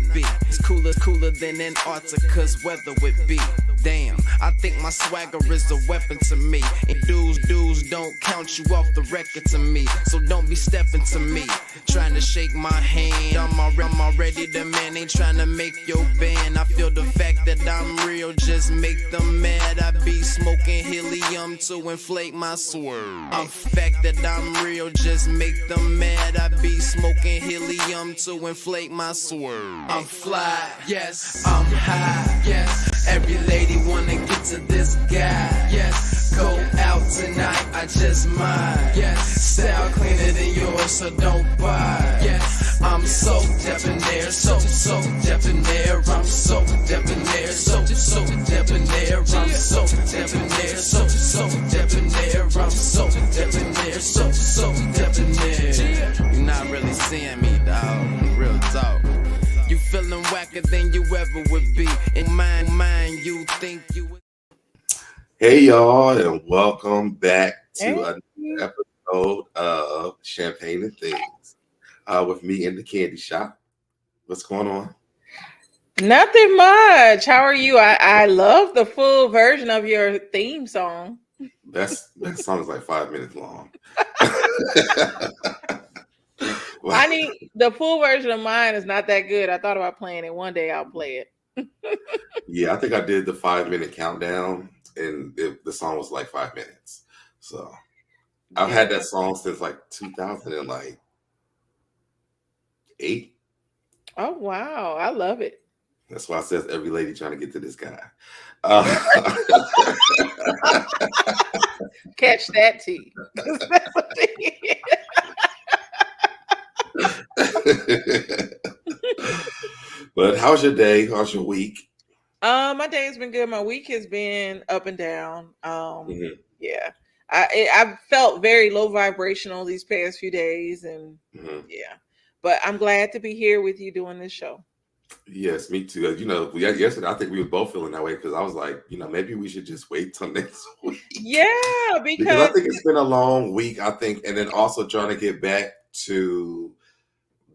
would be. It's cooler than Antarctica's weather would be. Damn, I think my swagger is a weapon to me. And dudes don't count you off the record to me. So don't be stepping to me, trying to shake my hand. I'm already the man, ain't trying to make your band. I feel the fact that I'm real just make them mad. I be smoking helium to inflate my swerve. I'm fact that I'm real just make them mad. I be smoking helium to inflate my swerve. I'm fly, yes, I'm high, yes. Every lady wanna get to this guy, yes. Go out tonight, I just might, yes. Style cleaner than yours, so don't buy, yes. I'm so debonair, so debonair. I'm so debonair, so debonair. I'm so debonair, so debonair. I'm so debonair, so debonair. You're not really seeing me, dog. Real talk. You feeling whacker than you ever would be. In mind, you think you would. Hey y'all, and welcome back to another episode of Champagne and Things with me in the candy shop. What's going on? Nothing much. How are you? I love the full version of your theme song. That song is like 5 minutes long. I need the full version of mine is not that good. I thought about playing it. One day I'll play it. Yeah, I think I did the 5-minute countdown, and the song was like 5 minutes. So I've had that song since like 2008. Oh wow, I love it. That's why it says every lady trying to get to this guy. Catch that tea. But how's your day? How's your week? My day has been good. My week has been up and down. Yeah. I felt very low vibrational these past few days, and yeah. But I'm glad to be here with you doing this show. Yes, me too. Yesterday I think we were both feeling that way because I was like, maybe we should just wait till next week. Yeah, because I think it's been a long week. I think, and then also trying to get back to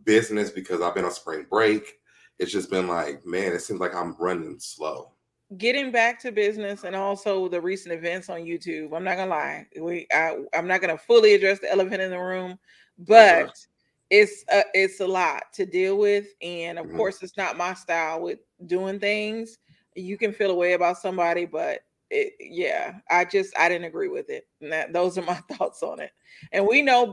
business because I've been on spring break. It's just been like, man, it seems like I'm running slow. Getting back to business and also the recent events on YouTube. I'm not gonna lie, I'm not gonna fully address the elephant in the room, but it's a lot to deal with, and of course, it's not my style with doing things. You can feel a way about somebody, but I didn't agree with it. And those are my thoughts on it. And we know,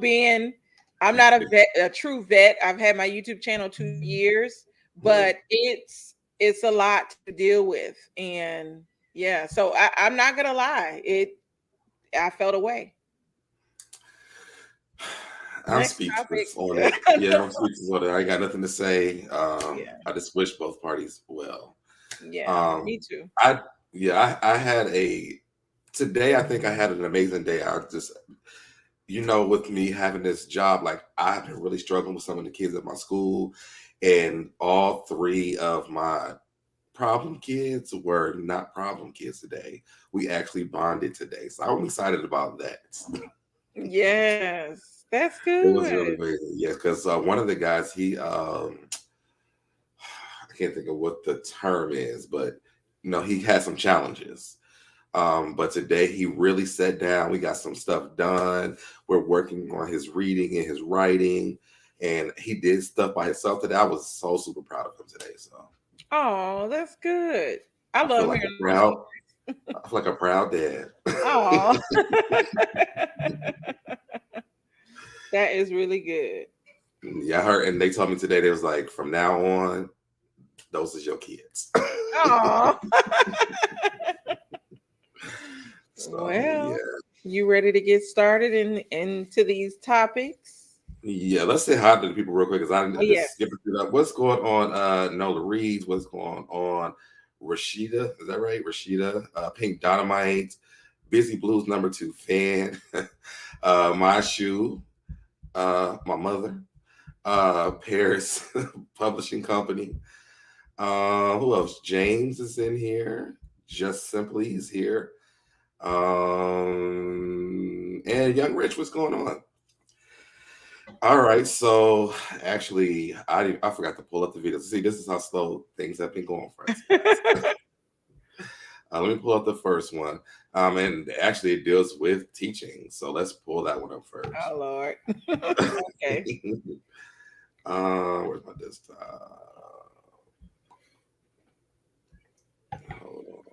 I'm not a true vet. I've had my YouTube channel 2 years, but it's a lot to deal with. And yeah, so I'm not gonna lie, I felt away. I'm speechless on it. Yeah, I'm speechless on it. I ain't got nothing to say. I just wish both parties well. Yeah, me too. Today I think I had an amazing day. I just, with me having this job, like I've been really struggling with some of the kids at my school, and all 3 of my problem kids were not problem kids today. We actually bonded today. So I'm excited about that. Yes. That's good. It was really amazing. Yeah, because one of the guys, I can't think of what the term is, but he had some challenges. But today he really sat down. We got some stuff done. We're working on his reading and his writing, and he did stuff by himself today. I was so super proud of him today. So, oh, that's good. I love like hearing I feel like a proud dad. Oh. That is really good. Yeah, I heard, and they told me today, they was like, from now on, those is your kids. Oh. You ready to get started into these topics? Yeah, let's say hi to the people real quick because I just skip it up. What's going on? Nola Reeds, what's going on? Rashida, is that right? Rashida, Pink Dynamite, Busy Blues #2 fan, My Shoe. My mother, Paris Publishing Company. Who else? James is in here. Just Simply is here. And Young Rich, what's going on? All right, so actually, I forgot to pull up the video. See, this is how slow things have been going for us, guys. Let me pull up the first one. And actually, it deals with teaching. So let's pull that one up first. Oh Lord. Okay. Where's my desktop? Hold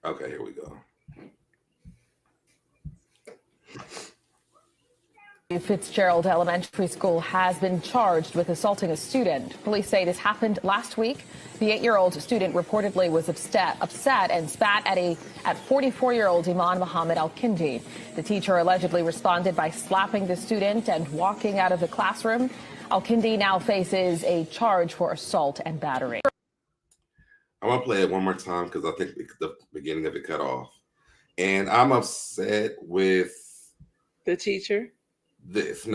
on. Okay, here we go. Fitzgerald Elementary School has been charged with assaulting a student. Police say this happened last week. The 8-year-old student reportedly was upset and spat at 44-year-old Iman Muhammad Al-Kindi. The teacher allegedly responded by slapping the student and walking out of the classroom. Al-Kindi now faces a charge for assault and battery. I want to play it one more time because I think the beginning of it cut off. And I'm upset with the teacher. Because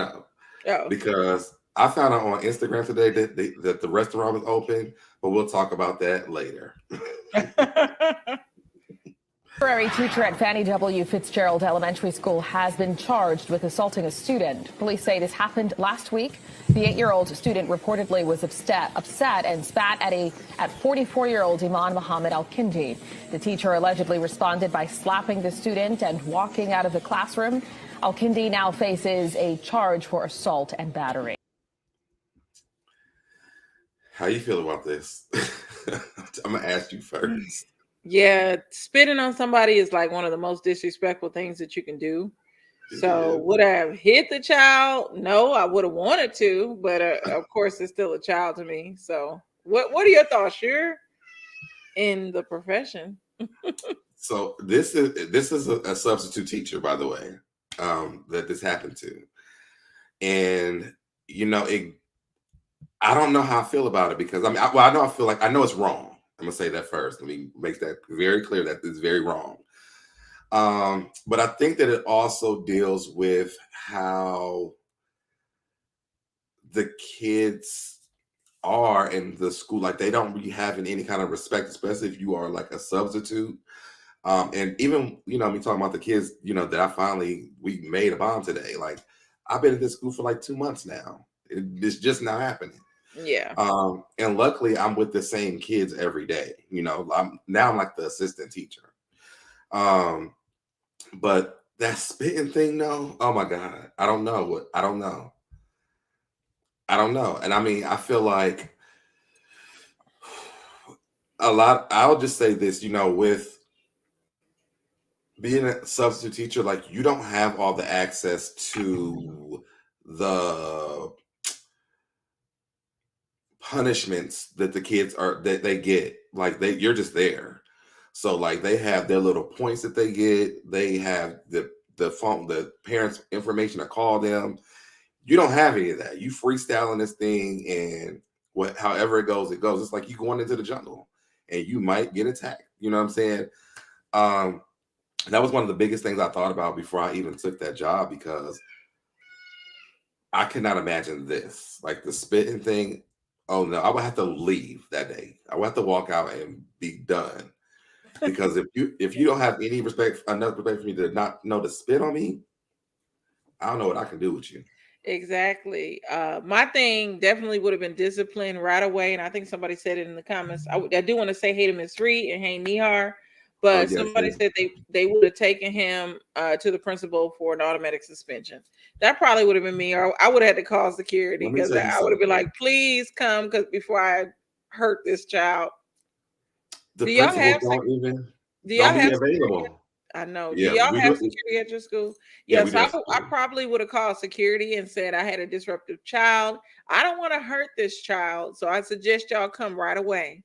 I found out on Instagram today that the restaurant was open, but we'll talk about that later. Temporary teacher at Fannie W. Fitzgerald Elementary School has been charged with assaulting a student. Police say this happened last week. The 8-year-old student reportedly was upset and spat at 44-year-old Iman Muhammad Al-Kindi. The teacher allegedly responded by slapping the student and walking out of the classroom. Al-Kindi now faces a charge for assault and battery. How you feel about this? I'm going to ask you first. Yeah, spitting on somebody is like one of the most disrespectful things that you can do. So would I have hit the child? No, I would have wanted to, but of course it's still a child to me. So what are your thoughts? You're in the profession. So this is a substitute teacher, by the way, that this happened to. And, I don't know how I feel about it because I know it's wrong. I'm gonna say that first. Let me make that very clear that it's very wrong. But I think that it also deals with how the kids are in the school. Like they don't really have any kind of respect, especially if you are like a substitute. And even, me talking about the kids, that we made a bomb today. Like I've been in this school for like 2 months now. It's just now happening. Yeah. And luckily I'm with the same kids every day. I'm like the assistant teacher. But that spitting thing, no, oh my God. I don't know. And I mean, I feel like I'll just say this, with being a substitute teacher, like you don't have all the access to the punishments that the kids that they get. Like you're just there. So like they have their little points that they get. They have the parents' information to call them. You don't have any of that. You freestyling this thing, and however it goes, it goes. It's like you going into the jungle and you might get attacked. You know what I'm saying? That was one of the biggest things I thought about before I even took that job, because I cannot imagine this. Like the spitting thing. Oh no, I would have to leave that day. I would have to walk out and be done. Because if you don't have any enough respect for me to not know to spit on me, I don't know what I can do with you. Exactly. My thing definitely would have been discipline right away. And I think somebody said it in the comments. I do want to say hey to Miss Reed and hey Nihar. But somebody said they would have taken him to the principal for an automatic suspension. That probably would have been me, or I would have had to call security because I would have been like, please come because before I hurt this child. Do y'all have available? Security? I know. Yeah, do y'all have security at your school? Yes, I probably would have called security and said I had a disruptive child. I don't want to hurt this child, so I suggest y'all come right away.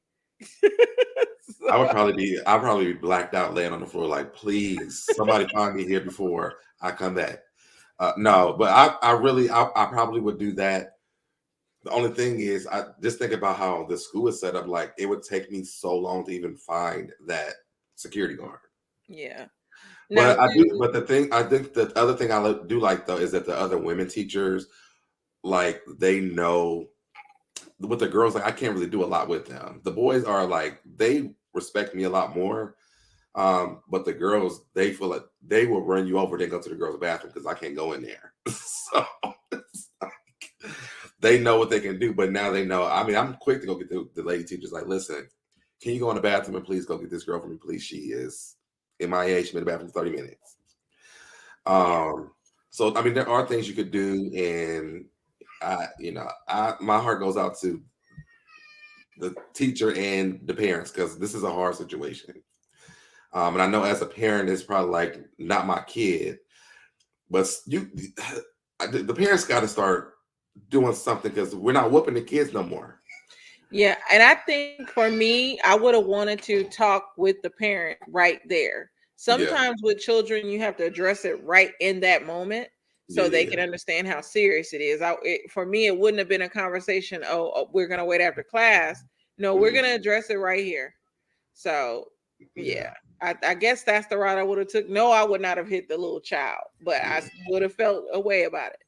I'd probably be blacked out, laying on the floor, like, please, somebody find me here before I come back. No, but I probably would do that. The only thing is, I just think about how the school is set up. Like, it would take me so long to even find that security guard. Yeah. But I think the other thing I do like though is that the other women teachers, like, they know. With the girls, like I can't really do a lot with them. The boys are like, they respect me a lot more. But the girls, they feel like they will run you over, then go to the girls' bathroom because I can't go in there. So they know what they can do, but now they know. I mean, I'm quick to go get the lady teachers. Like, listen, can you go in the bathroom and please go get this girl for me, please? She is MIA. She's been in the bathroom for 30 minutes. So I mean, there are things you could do, and my heart goes out to the teacher and the parents because this is a hard situation. And I know as a parent, it's probably like not my kid, but the parents got to start doing something because we're not whooping the kids no more. Yeah, and I think for me, I would have wanted to talk with the parent right there. Sometimes with children, you have to address it right in that moment so they can understand how serious it is. For me, it wouldn't have been a conversation. Oh, we're gonna wait after class. No, we're gonna address it right here. So yeah. I guess that's the route I would have took. No, I would not have hit the little child, but I would have felt a way about it.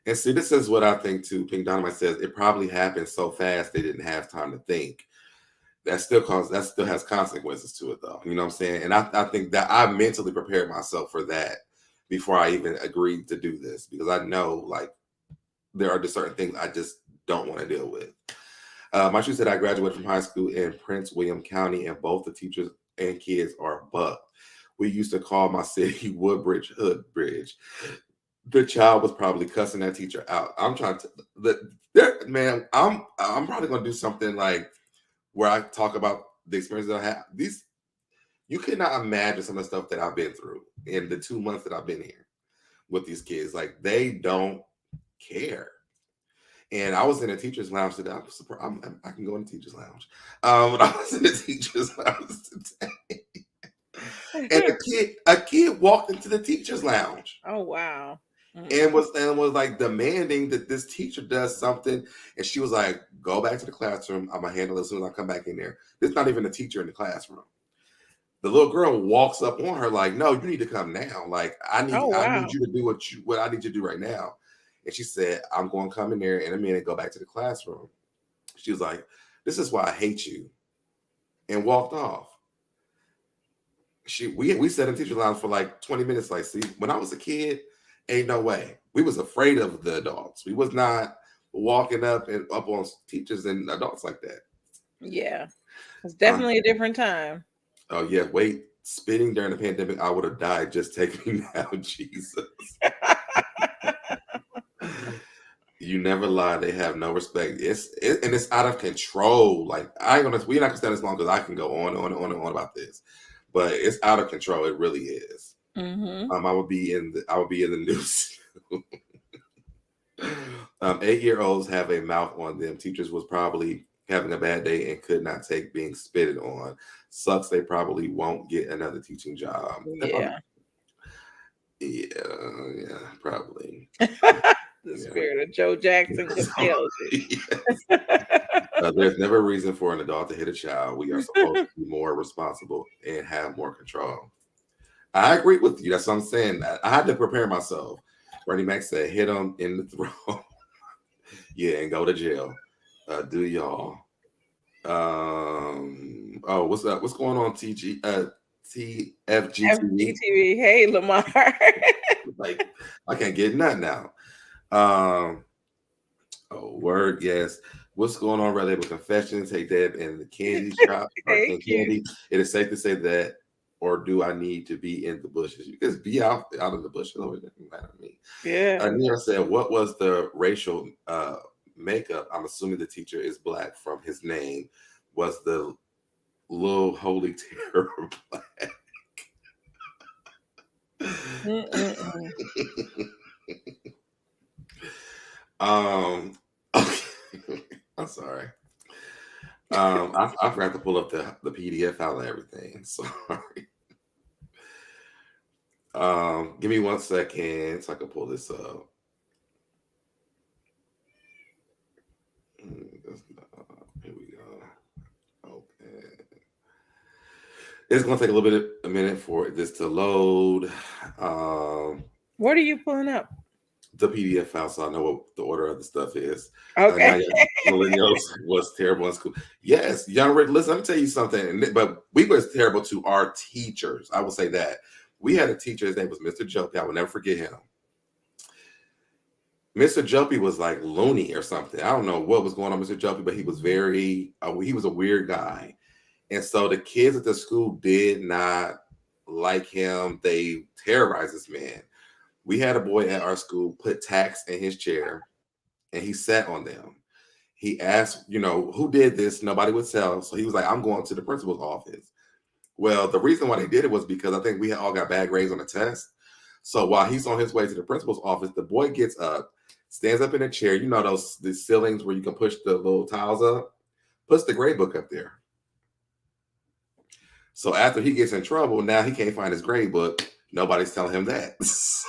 And see, this is what I think too. Pink Dynamite says it probably happened so fast they didn't have time to think. That still has consequences to it, though. You know what I'm saying? And I think that I mentally prepared myself for that before I even agreed to do this because I know like there are just certain things I just don't want to deal with. My shoe said I graduated from high school in Prince William County, and both the teachers and kids are bucked. We used to call my city Woodbridge Hood Bridge. The child was probably cussing that teacher out. I'm trying to, man. I'm probably gonna do something like where I talk about the experiences I have. You cannot imagine some of the stuff that I've been through in the 2 months that I've been here with these kids. Like they don't care. And I was in a teacher's lounge today. I was surprised. I can go in the teacher's lounge. But I was in the teacher's lounge today. And a kid walked into the teacher's lounge. Oh, wow. And was like demanding that this teacher does something. And she was like, go back to the classroom. I'm going to handle it as soon as I come back in there. There's not even a teacher in the classroom. The little girl walks up on her like, no, you need to come now. Like, I need you to do what I need you to do right now. And she said, I'm going to come in there in a minute, go back to the classroom. She was like, this is why I hate you. And walked off. We sat in teacher lounge for like 20 minutes. Like, see, when I was a kid, ain't no way. We was afraid of the adults. We was not walking up on teachers and adults like that. Yeah. It's definitely a different time. Oh, yeah. Wait, spitting during the pandemic, I would have died. Just take me now, Jesus. You never lie. They have no respect. It's out of control. Like we're not gonna stand this long because I can go on and on about this, but it's out of control. It really is. Mm-hmm. I would be in the news. 8-year-olds have a mouth on them. Teachers was probably having a bad day and could not take being spitted on. Sucks. They probably won't get another teaching job. Yeah. Yeah, probably. The spirit of Joe Jackson compels it. Yes. There's never a reason for an adult to hit a child. We are supposed to be more responsible and have more control. I agree with you. That's what I'm saying. I had to prepare myself. Bernie Mac said, hit him in the throat. Yeah, and go to jail. Do y'all. What's up? What's going on, TFGTV? FGTV. Hey, Lamar. Like, I can't get nothing now. Word, yes. What's going on, Red Label Confessions? Hey, Deb, and the candy shop. Candy. It is safe to say that, or do I need to be in the bushes? You can be out of the bushes. It doesn't matter to me. Yeah. Nina said, what was the racial makeup? I'm assuming the teacher is black from his name. Was the little holy terror black? Okay. I'm sorry. I forgot to pull up the PDF file and everything. Sorry. Give me 1 second so I can pull this up. Here we go. Okay. It's gonna take a minute for this to load. What are you pulling up? The PDF file, so I know what the order of the stuff is. Okay. Millennials was terrible in school. Yes, young Rick. Listen, let me tell you something. But we was terrible to our teachers. I will say that. We had a teacher. His name was Mr. Jope. I will never forget him. Mr. Jumpy was like loony or something. I don't know what was going on with Mr. Jumpy, but he was he was a weird guy. And so the kids at the school did not like him. They terrorized this man. We had a boy at our school put tacks in his chair and he sat on them. He asked, who did this? Nobody would tell. So he was like, I'm going to the principal's office. Well, the reason why they did it was because I think we all got bad grades on the test. So while he's on his way to the principal's office, the boy gets up, stands up in a chair. You know the ceilings where you can push the little tiles up, puts the grade book up there. So after he gets in trouble, now he can't find his grade book. Nobody's telling him that. So,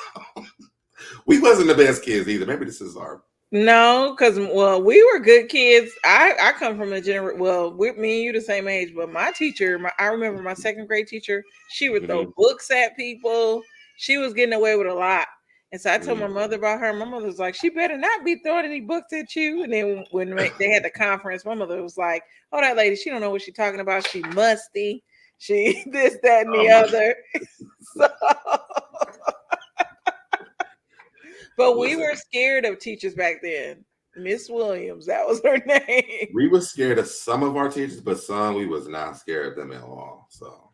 we wasn't the best kids either. Maybe this is our... No, because, we were good kids. I come from a me and you the same age, but my teacher, I remember my second grade teacher, she would throw books at people. She was getting away with a lot. And so I told my mother about her. My mother was like, she better not be throwing any books at you. And then when they had the conference, my mother was like, oh, that lady, she don't know what she's talking about. She musty. She this, that, and the other. So, but we were scared of teachers back then. Miss Williams, that was her name. We were scared of some of our teachers, but some we was not scared of them at all. So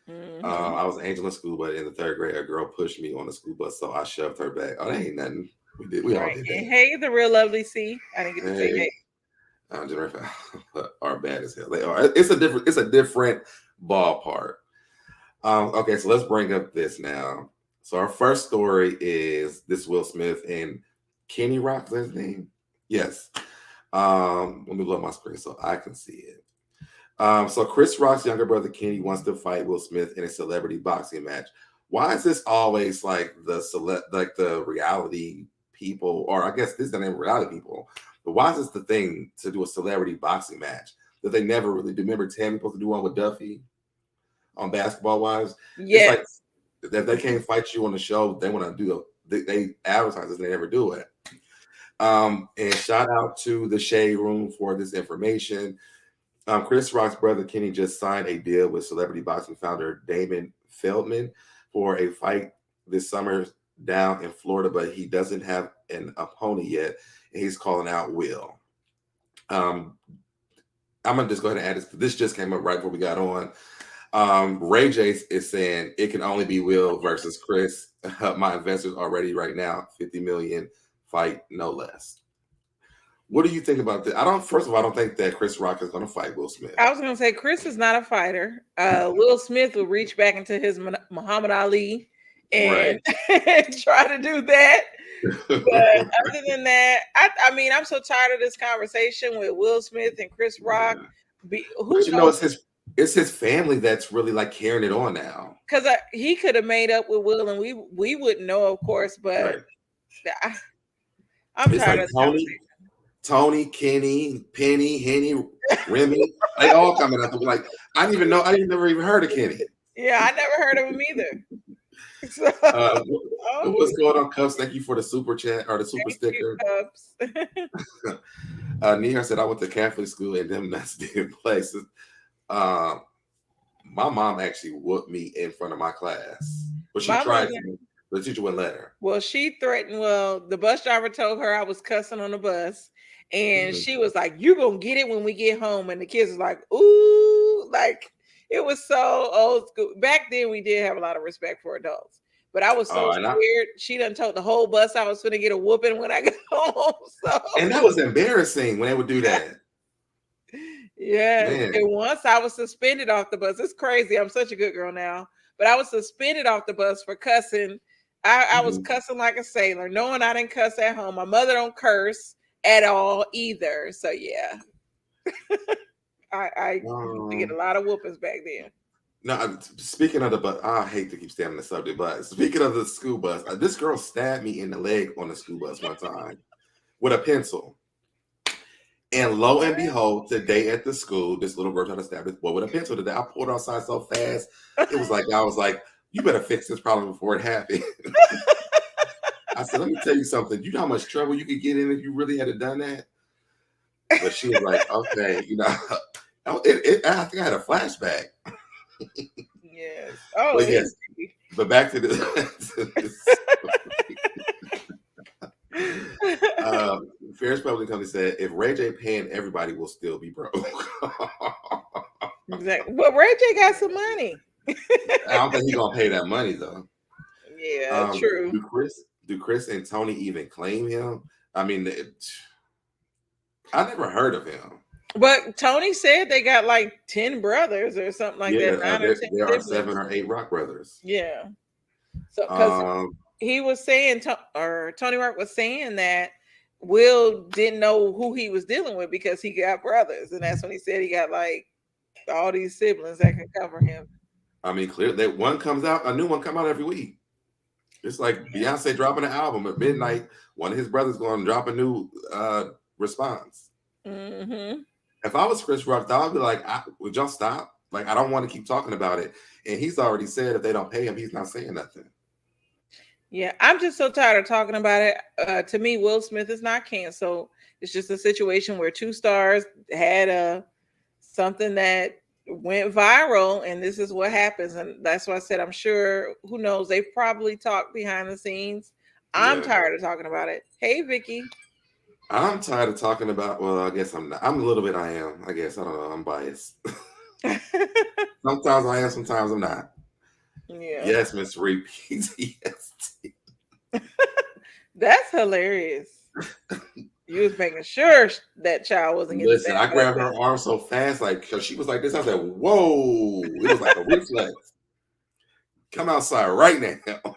I was an angel in school, but in the third grade, a girl pushed me on the school bus, so I shoved her back. Oh, that ain't nothing. We all did that. And hey, the real lovely C. I didn't get to say hey. Are bad as hell. They are. It's a different ballpark. Okay, so let's bring up this now. So our first story is this Will Smith and Kenny Rock. Is that his name? Yes. Let me blow up my screen so I can see it. So Chris Rock's younger brother Kenny wants to fight Will Smith in a celebrity boxing match. Why is this always like the reality people, or I guess this is the name of reality people, but why is this the thing to do a celebrity boxing match that they never really do? Remember Tammy supposed to do one with Duffy on Basketball Wives? Yes. It's like, if they can't fight you on the show, they want to do they advertise it, they never do it. And shout out to the Shade Room for this information. Chris Rock's brother Kenny just signed a deal with celebrity boxing founder Damon Feldman for a fight this summer down in Florida, but he doesn't have an opponent yet, and he's calling out Will. I'm gonna just go ahead and add this. This just came up right before we got on. Ray J is saying it can only be Will versus Chris. My investors are ready right now. 50 million fight, no less. What do you think about that? First of all, I don't think that Chris Rock is going to fight Will Smith. I was going to say Chris is not a fighter. Will Smith will reach back into his Muhammad Ali and try to do that. But other than that, I mean, I'm so tired of this conversation with Will Smith and Chris Rock. It's his family that's really like carrying it on now. Because he could have made up with Will, and we wouldn't know, of course. But I'm tired of this conversation. Tony, Kenny, Penny, Henny, Remy, they all coming up. Like, I didn't never even heard of Kenny. Yeah, I never heard of him either. So, what's going on, Cups? Thank you for the super chat or the super sticker. Nia said, I went to Catholic school and them nuts did places. My mom actually whooped me in front of my class. But she tried to. The teacher wouldn't let her. Well, she threatened. Well, the bus driver told her I was cussing on the bus. And she was like, "You're going to get it when we get home." And the kids was like, "Ooh," like it was so old school. Back then, we did have a lot of respect for adults. But I was so scared. She done told the whole bus I was going to get a whooping when I got home. So. And that was embarrassing when they would do that. Yeah. Man. And once I was suspended off the bus. It's crazy. I'm such a good girl now. But I was suspended off the bus for cussing. I was cussing like a sailor, knowing I didn't cuss at home. My mother don't curse at all either. So yeah. I used to get a lot of whoopings back then. No, speaking of the bus, I hate to keep staying on the subject, but speaking of the school bus, this girl stabbed me in the leg on the school bus one time with a pencil. And lo and behold, today at the school, this little girl tried to stab this boy with a pencil today. I pulled her outside so fast. It was like, I was like, you better fix this problem before it happened. I said, let me tell you something. You know how much trouble you could get in if you really had done that? But she was like, okay, I think I had a flashback. Yes. Oh, yes. But back to this. Ferris Publishing Company said, if Ray J paying everybody, will still be broke. Exactly. But Ray J got some money. I don't think he's gonna pay that money though. Yeah, true. Do Chris and Tony even claim him? I mean, I never heard of him. But Tony said they got like 10 brothers or something like that. 9 or 10 there are 7 or 8 Rock brothers. Yeah. So because he was saying, or Tony Rock was saying that Will didn't know who he was dealing with because he got brothers, and that's when he said he got like all these siblings that can cover him. I mean, clear that one comes out, a new one come out every week. It's like Beyonce dropping an album at midnight. One of his brothers going to drop a new response. Mm-hmm. If I was Chris Rock, I would be like, would y'all stop? Like, I don't want to keep talking about it. And he's already said if they don't pay him, he's not saying nothing. Yeah, I'm just so tired of talking about it. To me, Will Smith is not canceled. It's just a situation where 2 stars had something that went viral, and this is what happens. And that's why I said, I'm sure, who knows, they've probably talked behind the scenes. I'm tired of talking about it. Hey, Vicky. I'm tired of talking about, well, I guess I'm not. I'm a little bit, I am. I guess, I don't know, I'm biased. Sometimes I am, sometimes I'm not. Yeah. Yes, Miss Repeat. Yes. That's hilarious. You was making sure that child wasn't getting. Listen, I grabbed her arm so fast, like, because she was like this. I said, "Whoa!" It was like a reflex. Come outside right now.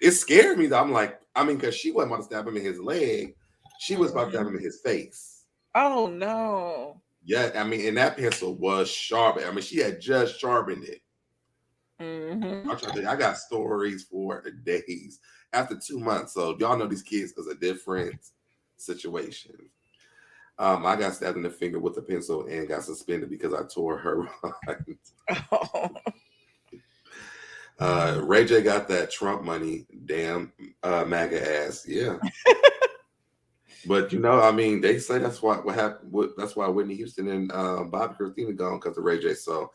It scared me. I'm like, I mean, because she wasn't about to stab him in his leg. She was about to stab him in his face. Oh no! Yeah, I mean, and that pencil was sharp. I mean, she had just sharpened it. Mm-hmm. I'm trying to tell you, I got stories for days after 2 months. So y'all know these kids is a different situation. I got stabbed in the finger with a pencil and got suspended because I tore her Ray J got that Trump money. Damn, MAGA ass. Yeah. But I mean, they say that's what happened. That's why Whitney Houston and Bobby Christina gone because of Ray J. So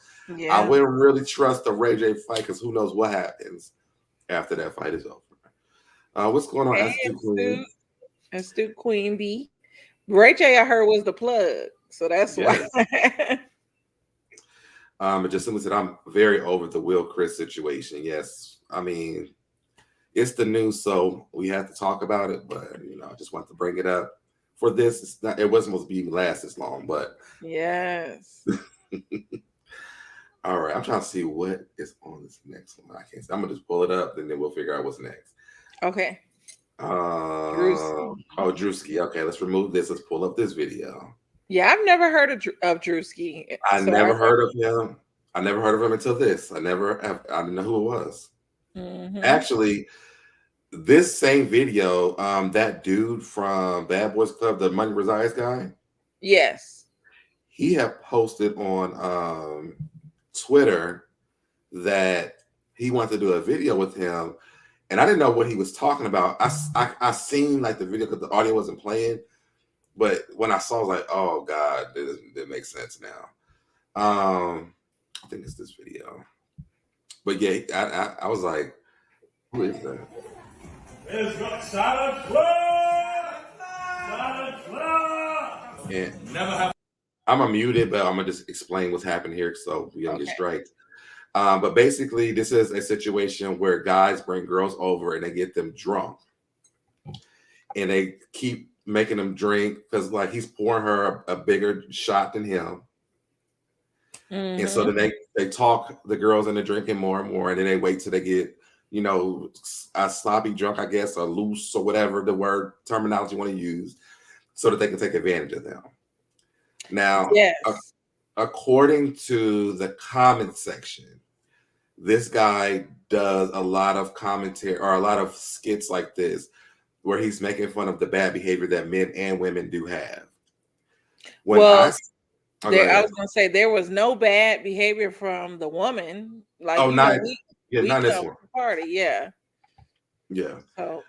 I wouldn't really trust the Ray J fight because who knows what happens after that fight is over. What's going on, Astute Queen? Astute Queen B. Ray J, I heard, was the plug, so that's why. But just simply said, I'm very over the Will Chris situation. Yes, I mean, it's the news, so we have to talk about it. But I just want to bring it up for this. It wasn't supposed to be last this long, but yes. All right, I'm trying to see what is on this next one. I can't see. I'm gonna just pull it up, and then we'll figure out what's next. Okay. DRUSKI. Okay, let's remove this. Let's pull up this video. Yeah, I've never heard of DRUSKI. I never heard of him. I never heard of him until this. I didn't know who it was. Mm-hmm. Actually, this same video, that dude from Bad Boys Club, the Money Resides guy. Yes. He had posted on Twitter that he wanted to do a video with him. And I didn't know what he was talking about. I seen like the video because the audio wasn't playing. But when I saw, I was like, oh God, that makes sense now. I think it's this video. But yeah, I was like, who is that? It's got Santa Claus! Santa Claus! And Never have. I'm gonna mute it, but I'm gonna just explain what's happening here so we don't get striked. But basically, this is a situation where guys bring girls over and they get them drunk, and they keep making them drink because, like, he's pouring her a bigger shot than him. Mm-hmm. And so then they talk the girls into drinking more and more, and then they wait till they get, a sloppy drunk, I guess, or loose or whatever the word terminology you want to use, so that they can take advantage of them. Now, according to the comment section, this guy does a lot of commentary or a lot of skits like this where he's making fun of the bad behavior that men and women do have. I was going to say there was no bad behavior from the woman. Like, not this one. Party, yeah.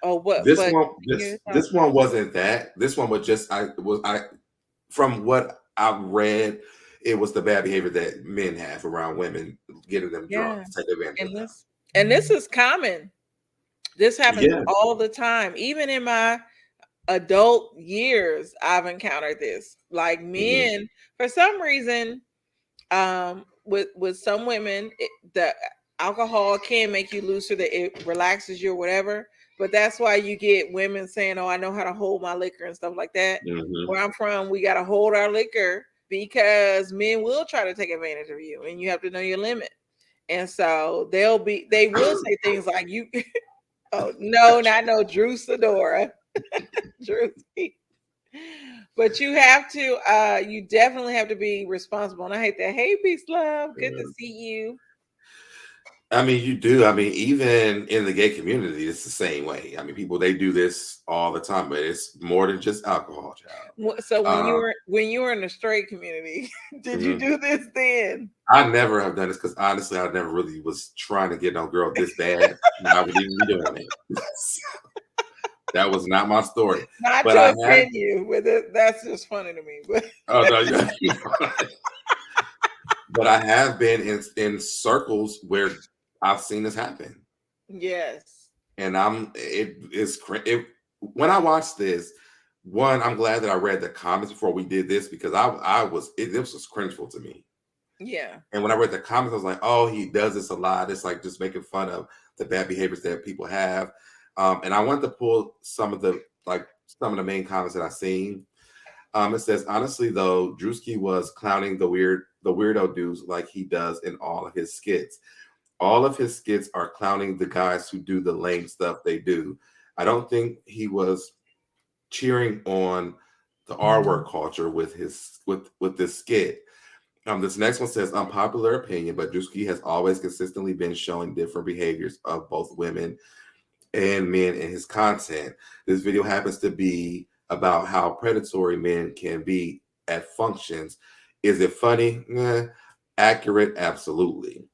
What? This one wasn't that. This one was just from what I read, it was the bad behavior that men have around women, getting them drunk to take advantage of them. And this is common. This happens all the time. Even in my adult years, I've encountered this. Like men, for some reason, with some women, the alcohol can make you looser, that it relaxes you or whatever. But that's why you get women saying, "Oh, I know how to hold my liquor" and stuff like that. Where I'm from, we got to hold our liquor because men will try to take advantage of you, and you have to know your limit. And so they will say things like, "You, oh no, not no Drusadora, Druski." But you have to, you definitely have to be responsible. And I hate that. Hey, peace, love. Good to see you. I mean, you do. I mean, even in the gay community, it's the same way. I mean, people, they do this all the time, but it's more than just alcohol, child. So when you were in the straight community, did you do this then? I never have done this because honestly, I never really was trying to get no girl this bad. I would even be doing it. That was not my story. Not but to offend you with it. That's just funny to me. But oh no, but I have been in circles where I've seen this happen. Yes. And when I watched this, one, I'm glad that I read the comments before we did this because this was cringeful to me. Yeah. And when I read the comments, I was like, oh, he does this a lot. It's like just making fun of the bad behaviors that people have. And I want to pull some of the main comments that I've seen. It says, honestly, though, DRUSKI was clowning the weirdo dudes like he does in all of his skits. All of his skits are clowning the guys who do the lame stuff they do. I don't think he was cheering on the R word culture with this skit. This next one says, unpopular opinion, but DRUSKI has always consistently been showing different behaviors of both women and men in his content. This video happens to be about how predatory men can be at functions. Is it funny? Accurate? Absolutely.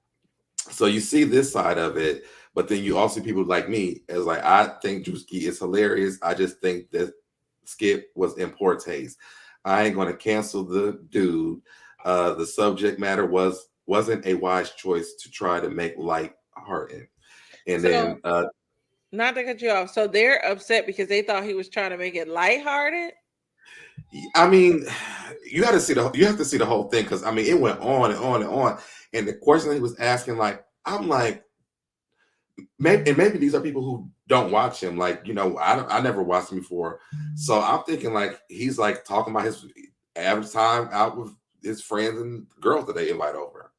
So you see this side of it, but then you also see people like me as like, I think DRUSKI is hilarious. I just think that skit was in poor taste. I ain't going to cancel the dude. The subject matter wasn't a wise choice to try to make light-hearted. And so, then not to cut you off. So they're upset because they thought he was trying to make it lighthearted. I mean, you have to see the whole thing because I mean it went on and on and on. And the question that he was asking, like, I'm like, maybe these are people who don't watch him. Like, you know, I never watched him before, so I'm thinking like he's like talking about his average time out with his friends and girls that they invite over.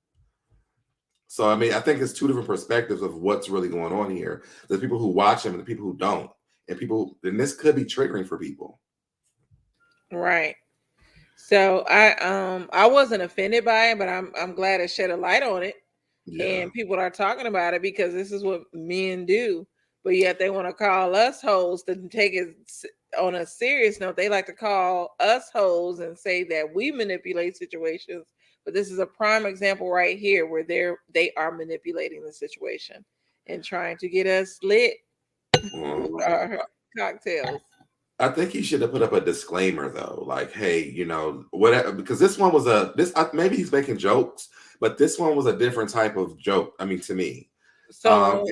So, I mean, I think it's two different perspectives of what's really going on here. There's people who watch him and the people who don't. And this could be triggering for people. Right. So I wasn't offended by it, but I'm glad it shed a light on it. Yeah. And people are talking about it because this is what men do. But yet they want to call us hoes to take it on a serious note. They like to call us hoes and say that we manipulate situations. But this is a prime example right here where they are manipulating the situation and trying to get us lit with our cocktails. I think he should have put up a disclaimer though, like, hey, you know, whatever, because this one was maybe he's making jokes, but this one was a different type of joke. I mean, to me. So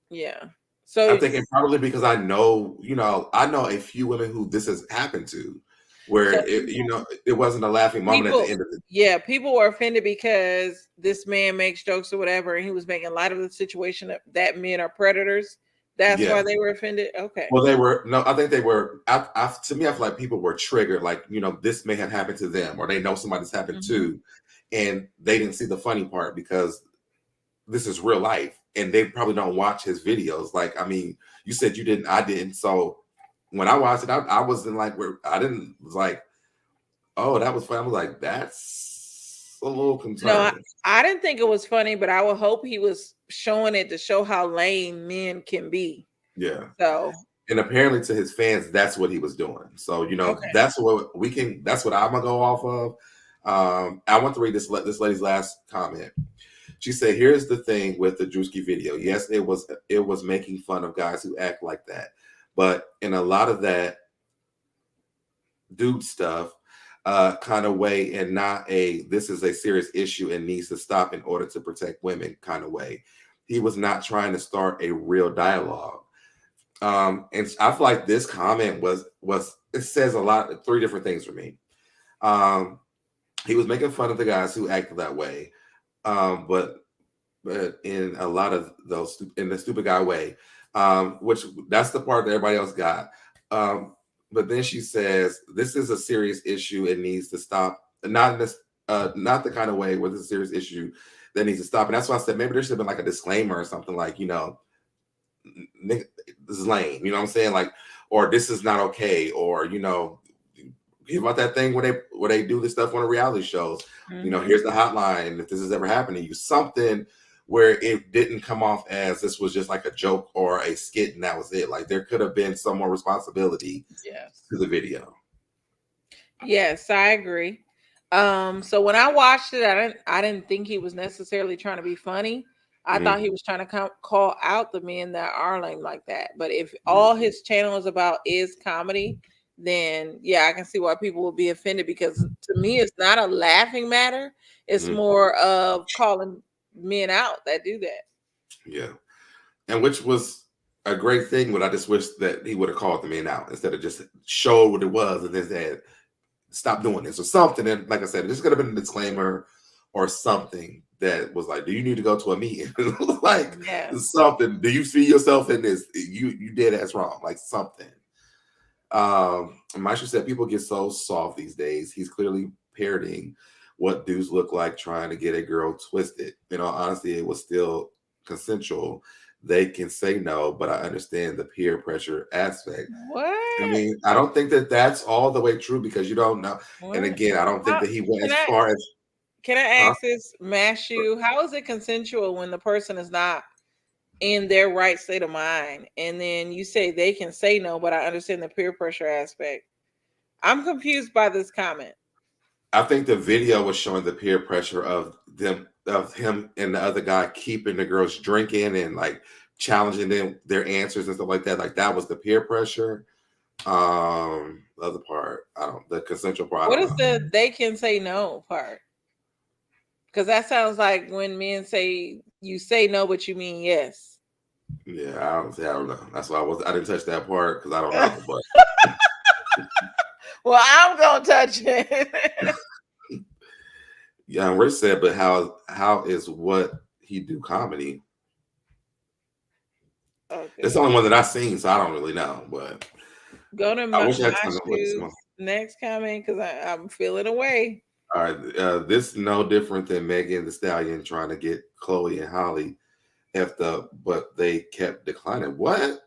yeah. So I'm thinking probably because I know a few women who this has happened to. Where it wasn't a laughing moment at the end of it. Yeah, people were offended because this man makes jokes or whatever, and he was making light of the situation that men are predators. That's why they were offended. Okay. Well, I think they were. To me, I feel like people were triggered. Like, you know, this may have happened to them, or they know somebody's happened to, and they didn't see the funny part because this is real life, and they probably don't watch his videos. Like, I mean, you said you didn't, I didn't, so. When I watched it, I wasn't like was like, oh, that was funny. I was like, that's a little concerning. No, I didn't think it was funny, but I would hope he was showing it to show how lame men can be. Yeah. So, and apparently to his fans, that's what he was doing. So, you know, that's what I'm gonna go off of. I want to read this lady's last comment. She said, here's the thing with the DRUSKI video. Yes, it was making fun of guys who act like that. But in a lot of that dude stuff kind of way, and not this is a serious issue and needs to stop in order to protect women kind of way. He was not trying to start a real dialogue. And I feel like this comment was it says a lot, 3 different things for me. He was making fun of the guys who acted that way, but in a lot of those in the stupid guy way, which that's the part that everybody else got. But then she says this is a serious issue. It needs to stop. Not in this, not the kind of way where this is a serious issue that needs to stop. And that's why I said maybe there should have been like a disclaimer or something like, you know, this is lame. You know what I'm saying? Like, or this is not okay. Or, you know, about that thing where they do this stuff on the reality shows. Mm-hmm. You know, here's the hotline if this has ever happened to you. Something where it didn't come off as this was just like a joke or a skit and that was it. Like there could have been some more responsibility to the video. Yes, I agree. So when I watched it, I didn't think he was necessarily trying to be funny. I thought he was trying to call out the men that are lame like that. But if all his channel is about is comedy, then yeah, I can see why people will be offended, because to me, it's not a laughing matter. It's more of calling men out that do that. Yeah. And which was a great thing, but I just wish that he would have called the men out instead of just showed what it was and then said, stop doing this or something. And like I said, this could have been a disclaimer or something that was like, do you need to go to a meeting? Like something. Do you see yourself in this? You did that's wrong. Like something. Maisha said people get so soft these days. He's clearly parroting what dudes look like trying to get a girl twisted. You know, honestly, it was still consensual. They can say no, but I understand the peer pressure aspect. What? I mean, I don't think that that's all the way true because you don't know. What? And again, I don't think that he went as far as. Can I ask this, Mashu? How is it consensual when the person is not in their right state of mind? And then you say they can say no, but I understand the peer pressure aspect. I'm confused by this comment. I think the video was showing the peer pressure of him and the other guy keeping the girls drinking and like challenging them, their answers and stuff like that. Like that was the peer pressure. The other part, the consensual part. What is the they can say no part? Because that sounds like when men say you say no, but you mean yes. Yeah, I don't know. That's why I didn't touch that part because I don't know. But well, I'm gonna touch it. Yeah, Rich said, but how is what he do comedy? Okay. It's the only one that I've seen, so I don't really know. But go to my next comment because I'm feeling away. All right, this is no different than Megan Thee Stallion trying to get Chloe and Holly effed up, but they kept declining. What?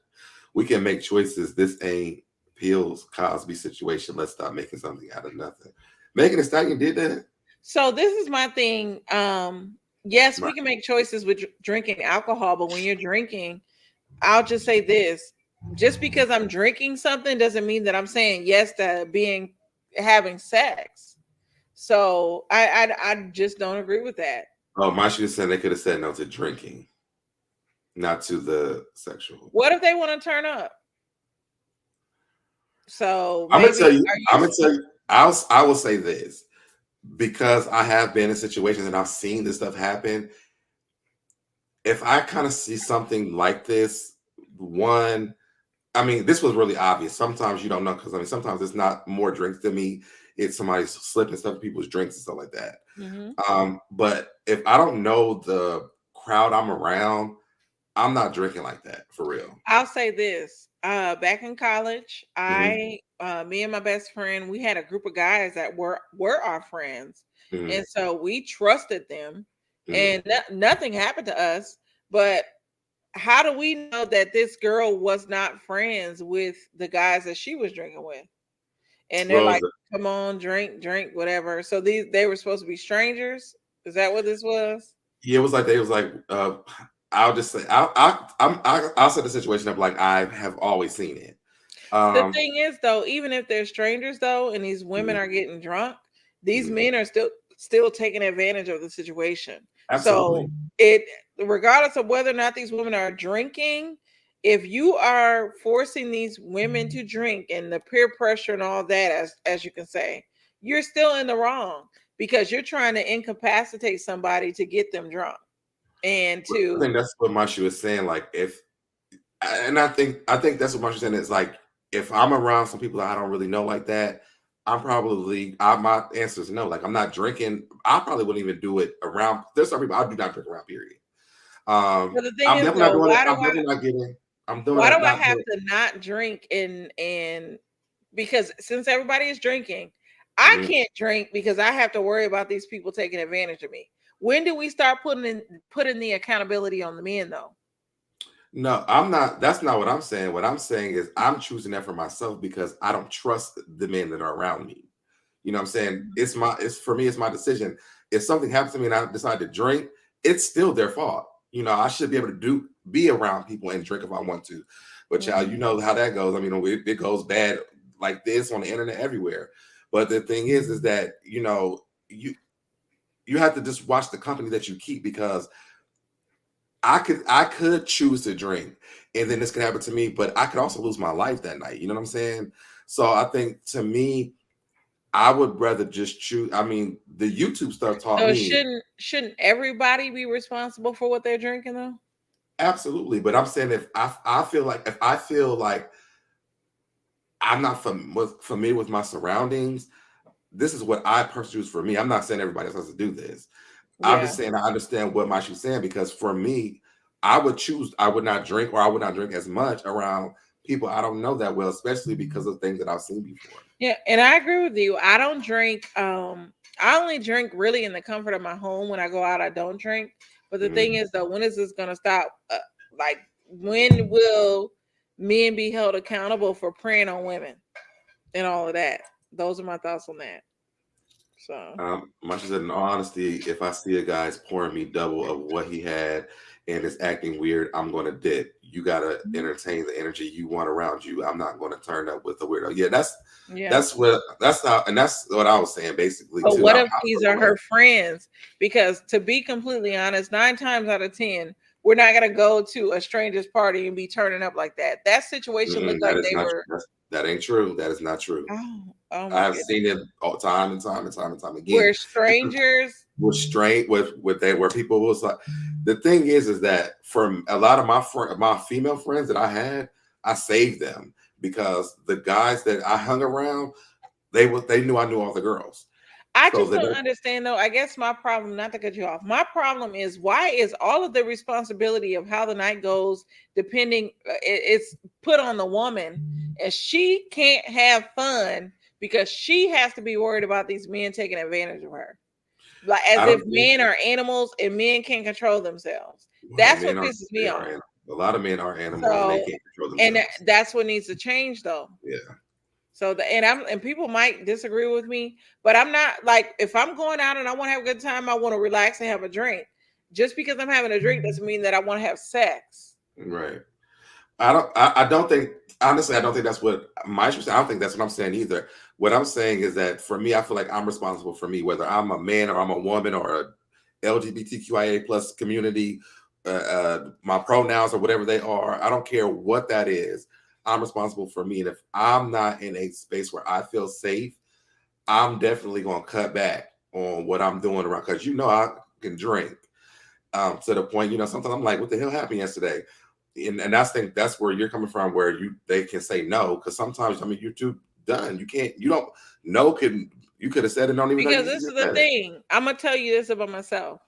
We can make choices. This ain't Pills Cosby situation. Let's stop making something out of nothing. Megan Thee Stallion did that. So this is my thing. Yes, we can make choices with drinking alcohol, but when you're drinking, I'll just say this: just because I'm drinking something doesn't mean that I'm saying yes to having sex. So I just don't agree with that. Oh, Maisha said they could have said no to drinking, not to the sexual. What if they want to turn up? So I'm gonna tell you. I will say this because I have been in situations and I've seen this stuff happen. If I kind of see something like this, this was really obvious. Sometimes you don't know because sometimes it's not more drinks than me. It's somebody slipping stuff in people's drinks and stuff like that. Mm-hmm. But if I don't know the crowd I'm around, I'm not drinking like that for real. I'll say this. Back in college, me and my best friend, we had a group of guys that were our friends. Mm-hmm. And so we trusted them and nothing happened to us. But how do we know that this girl was not friends with the guys that she was drinking with? And they're like, come on, drink, whatever. So they were supposed to be strangers. Is that what this was? Yeah, it was like, I'll just say, I'll set the situation up like I have always seen it. The thing is, though, even if they're strangers, though, and these women are getting drunk, these men are still taking advantage of the situation. Absolutely. So regardless of whether or not these women are drinking, if you are forcing these women to drink and the peer pressure and all that, as you can say, you're still in the wrong because you're trying to incapacitate somebody to get them drunk. And I think that's what Maisha was saying. Like, if And I think that's what Marsha's saying is like, if I'm around some people that I don't really know like that, my answer is no. Like, I'm not drinking. I probably wouldn't even do it around. There's some people I do not drink around. Period. But the thing I'm is, definitely not though, doing it. I'm definitely not getting. I'm doing why it. do I Not have doing to not drink and because since everybody is drinking, I Mhm. can't drink because I have to worry about these people taking advantage of me. When do we start putting the accountability on the men though? No, I'm not. That's not what I'm saying. What I'm saying is I'm choosing that for myself because I don't trust the men that are around me. You know what I'm saying? It's for me, it's my decision. If something happens to me and I decide to drink, it's still their fault. You know, I should be able to be around people and drink if I want to. But child, you know how that goes. I mean, it goes bad like this on the internet everywhere. But the thing is that, you know, you have to just watch the company that you keep, because I could choose to drink and then this could happen to me, but I could also lose my life that night. You know what I'm saying? So I think, to me, I would rather just choose. I mean, the YouTube stuff taught So me shouldn't everybody be responsible for what they're drinking though? absolutely. But I'm saying, if I feel like I'm not familiar with my surroundings, this is what I personally choose for me. I'm not saying everybody else has to do this. I'm Yeah. just saying I understand what Maishu's saying, because for me, I would not drink, or I would not drink as much around people I don't know that well, especially because of things that I've seen before. Yeah, and I agree with you. I don't drink. I only drink really in the comfort of my home. When I go out, I don't drink. But the thing is, though, when is this gonna stop? Like, when will men be held accountable for preying on women and all of that? Those are my thoughts on that. So, Much as in all honesty, if I see a guy's pouring me double of what he had and is acting weird, I'm going to dip. You got to entertain the energy you want around you. I'm not going to turn up with a weirdo. Yeah, that's what I was saying basically but too. what if these are her friends? Because to be completely honest, 9 times out of 10, we're not gonna go to a stranger's party and be turning up like that. That situation looked like they were. That ain't true. That is not true. Oh I my have goodness. seen it all time and time and time and time again. We're strangers. With straight with where people was like, the thing is that from a lot of my female friends that I had, I saved them, because the guys that I hung around, they knew I knew all the girls. I just don't understand though. I guess my problem, not to cut you off, my problem is, why is all of the responsibility of how the night goes it's put on the woman, and she can't have fun because she has to be worried about these men taking advantage of her, like as if men are animals and men can't control themselves. That's what pisses me off. A lot of men are animals, and they can't control themselves. And that's what needs to change though. Yeah. So and people might disagree with me, but I'm not like, if I'm going out and I want to have a good time, I want to relax and have a drink. Just because I'm having a drink doesn't mean that I want to have sex. Right. I don't think, honestly, I don't think that's what I don't think that's what I'm saying either. What I'm saying is that for me, I feel like I'm responsible for me, whether I'm a man or I'm a woman or a LGBTQIA plus community, my pronouns or whatever they are. I don't care what that is. I'm responsible for me. And if I'm not in a space where I feel safe, I'm definitely going to cut back on what I'm doing around, because I can drink to the point, sometimes I'm like, what the hell happened yesterday? And that's where you're coming from, where they can say no, because sometimes, you're too done. You could have said it, don't even know. Because this is the thing. I'm gonna tell you this about myself.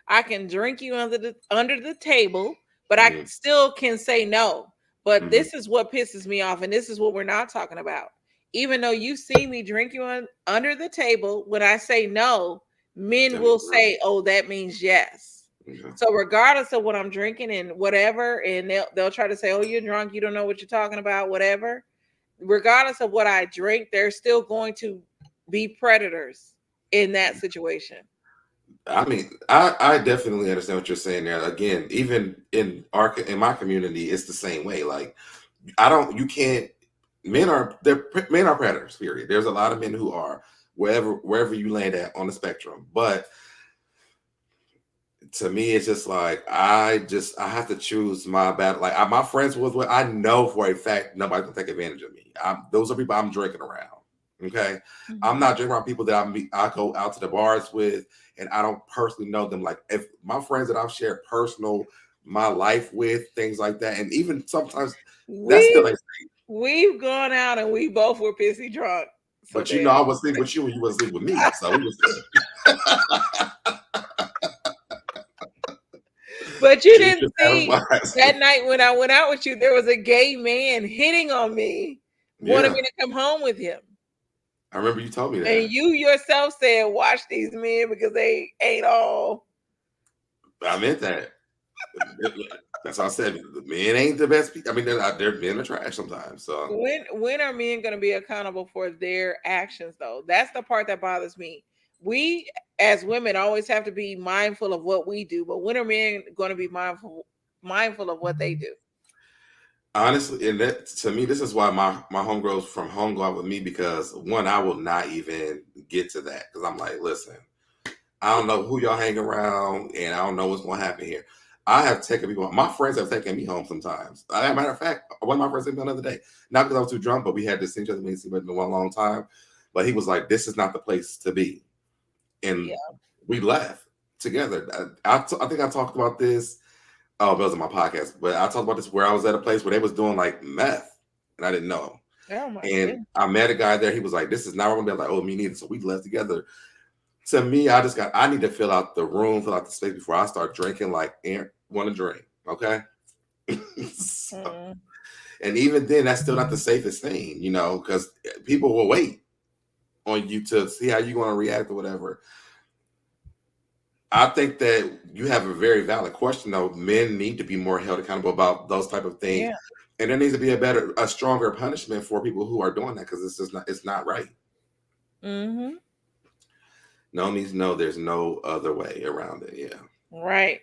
I can drink you under the table, but I still can say no. But this is what pisses me off, and this is what we're not talking about. Even though you see me drink you under the table, when I say no, men will say, "Oh, that means yes." So regardless of what I'm drinking and whatever, and they'll try to say, "Oh, you're drunk, you don't know what you're talking about," whatever. Regardless of what I drink, they're still going to be predators in that situation. I mean, I definitely understand what you're saying there. Again, even in my community, it's the same way. Like, men are predators, period. There's a lot of men who are wherever you land at on the spectrum. But to me, it's just like, I have to choose my battle. Like, my friends I know for a fact nobody's gonna take advantage of me. Those are people I'm drinking around. Okay. I'm not drinking around people that I go out to the bars with, and I don't personally know them. Like, if my friends that I've shared personal my life with, things like that. And even sometimes that's still like, we've gone out and we both were pissy drunk. So but you know, I was sleeping with you when you wasn't sleeping with me. So we was But you didn't see that night when I went out with you, there was a gay man hitting on me, wanted me to come home with him. I remember you told me that. And you yourself said, watch these men because they ain't all. I meant that. That's how I said. The men ain't the best people. I mean, they're men are trash sometimes. So when are men going to be accountable for their actions, though? That's the part that bothers me. We as women always have to be mindful of what we do, but when are men going to be mindful of what they do? Honestly, and that to me, this is why my homegirls from home go out with me, because one, I will not even get to that because I'm like, listen, I don't know who y'all hang around, and I don't know what's going to happen here. I have taken people. My friends have taken me home sometimes. As a matter of fact, one of my friends took me the other day, not because I was too drunk, but we had to see each other. We didn't see each other in a long time. But he was like, "This is not the place to be," and we left together. I think I talked about this. Oh, it was on my podcast, but I talked about this where I was at a place where they was doing like meth, and I didn't know. Oh my and goodness. I met a guy there. He was like, "This is not what I'm like." Oh, me neither. So we left together. To me, I need to fill out the room, fill out the space before I start drinking. Like, want to drink, okay? So, and even then, that's still not the safest thing, you know, because people will wait on you to see how you're going to react or whatever. I think that you have a very valid question, though. Men need to be more held accountable about those type of things, and there needs to be a stronger punishment for people who are doing that, because it's not right. Mm-hmm. No needs to know. There's no other way around it. Yeah. Right.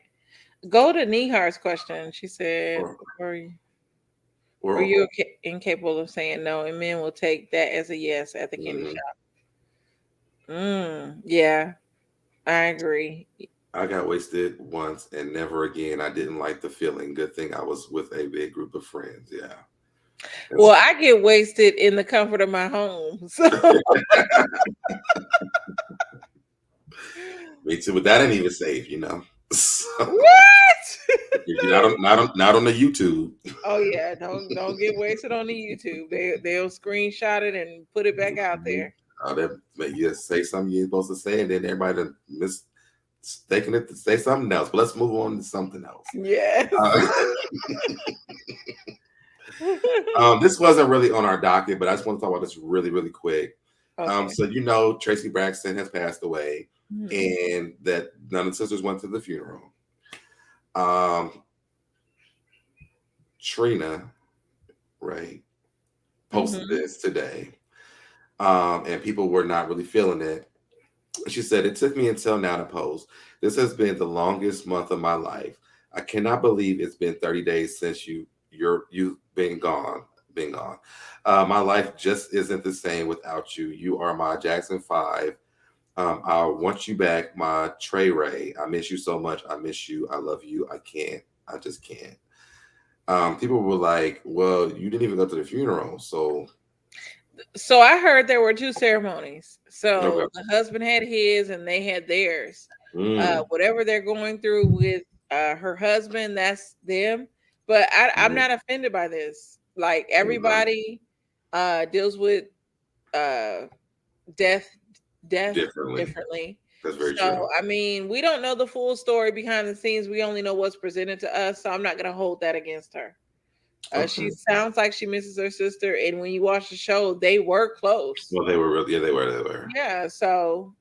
Go to Nihar's question. She said, "Are you incapable of saying no?" And men will take that as a yes at the candy shop. Yeah, I agree. I got wasted once and never again. I didn't like the feeling. Good thing I was with a big group of friends. Yeah. Well, I get wasted in the comfort of my home. So. Me too, but that ain't even safe, you know. So, what? not on the YouTube. Oh yeah, don't get wasted on the YouTube. They'll screenshot it and put it back out there. You say something you ain't supposed to say, and then everybody mistaking it to say something else. But let's move on to something else. Yeah. This wasn't really on our docket, but I just want to talk about this really, really quick. Okay. So you know, Tracy Braxton has passed away, and that none of the sisters went to the funeral. Trina, right, posted this today, and people were not really feeling it. She said, "It took me until now to post. This has been the longest month of my life. I cannot believe it's been 30 days since you've been gone. My life just isn't the same without you. You are my Jackson 5. I want you back, my Trey Ray. I miss you so much. I miss you. I love you. I just can't." People were like, "Well, you didn't even go to the funeral." So I heard there were two ceremonies. So the husband had his and they had theirs. Whatever they're going through with her husband, that's them. But I'm not offended by this. Like, everybody deals with death differently. That's very true. I mean, we don't know the full story behind the scenes. We only know what's presented to us. So I'm not going to hold that against her. She sounds like she misses her sister, and when you watch the show, they were close. Well, they were really, they were. Yeah. So,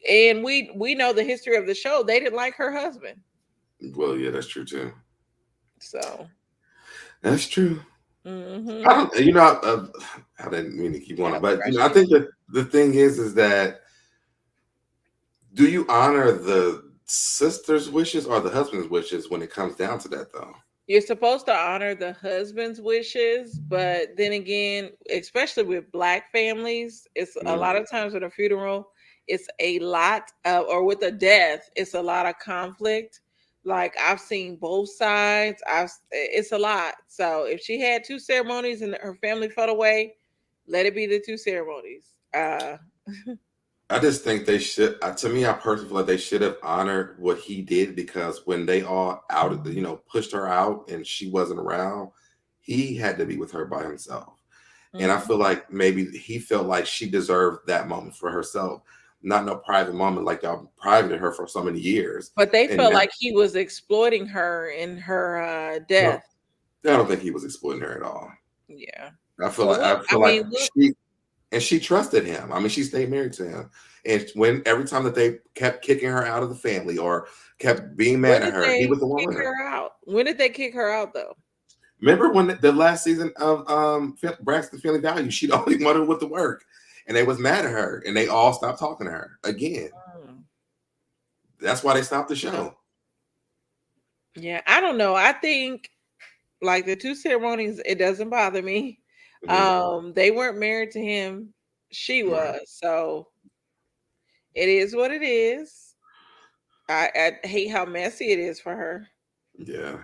and we know the history of the show. They didn't like her husband. Well, yeah, that's true too. So that's true. I don't, I didn't mean to keep going, but I think that the thing is that, do you honor the sister's wishes or the husband's wishes when it comes down to that, though? You're supposed to honor the husband's wishes, but then again, especially with Black families, it's a lot of times with a funeral, it's a lot or with a death, it's a lot of conflict. Like, I've seen both sides. It's a lot. So if she had two ceremonies and her family fell away, let it be the two ceremonies. I just think they should. To me, I personally feel like they should have honored what he did, because when they all out, pushed her out and she wasn't around, he had to be with her by himself. And I feel like maybe he felt like she deserved that moment for herself, not no private moment like y'all privated her for so many years. But they And felt now, like he was exploiting her in her no, death. I don't think he was exploiting her at all. Yeah. I feel Well, like I mean, look, she trusted him. I mean, she stayed married to him. And every time that they kept kicking her out of the family or kept being when mad at did her, he they was the one kick with her. her out? When did they kick her out, though? Remember when the last season of Braxton Family Value, she the only one with the work, and they was mad at her, and they all stopped talking to her again. That's why they stopped the show. Yeah, I don't know. I think like the two ceremonies, it doesn't bother me. They weren't married to him. She was. So it is what it is. I hate how messy it is for her. Yeah.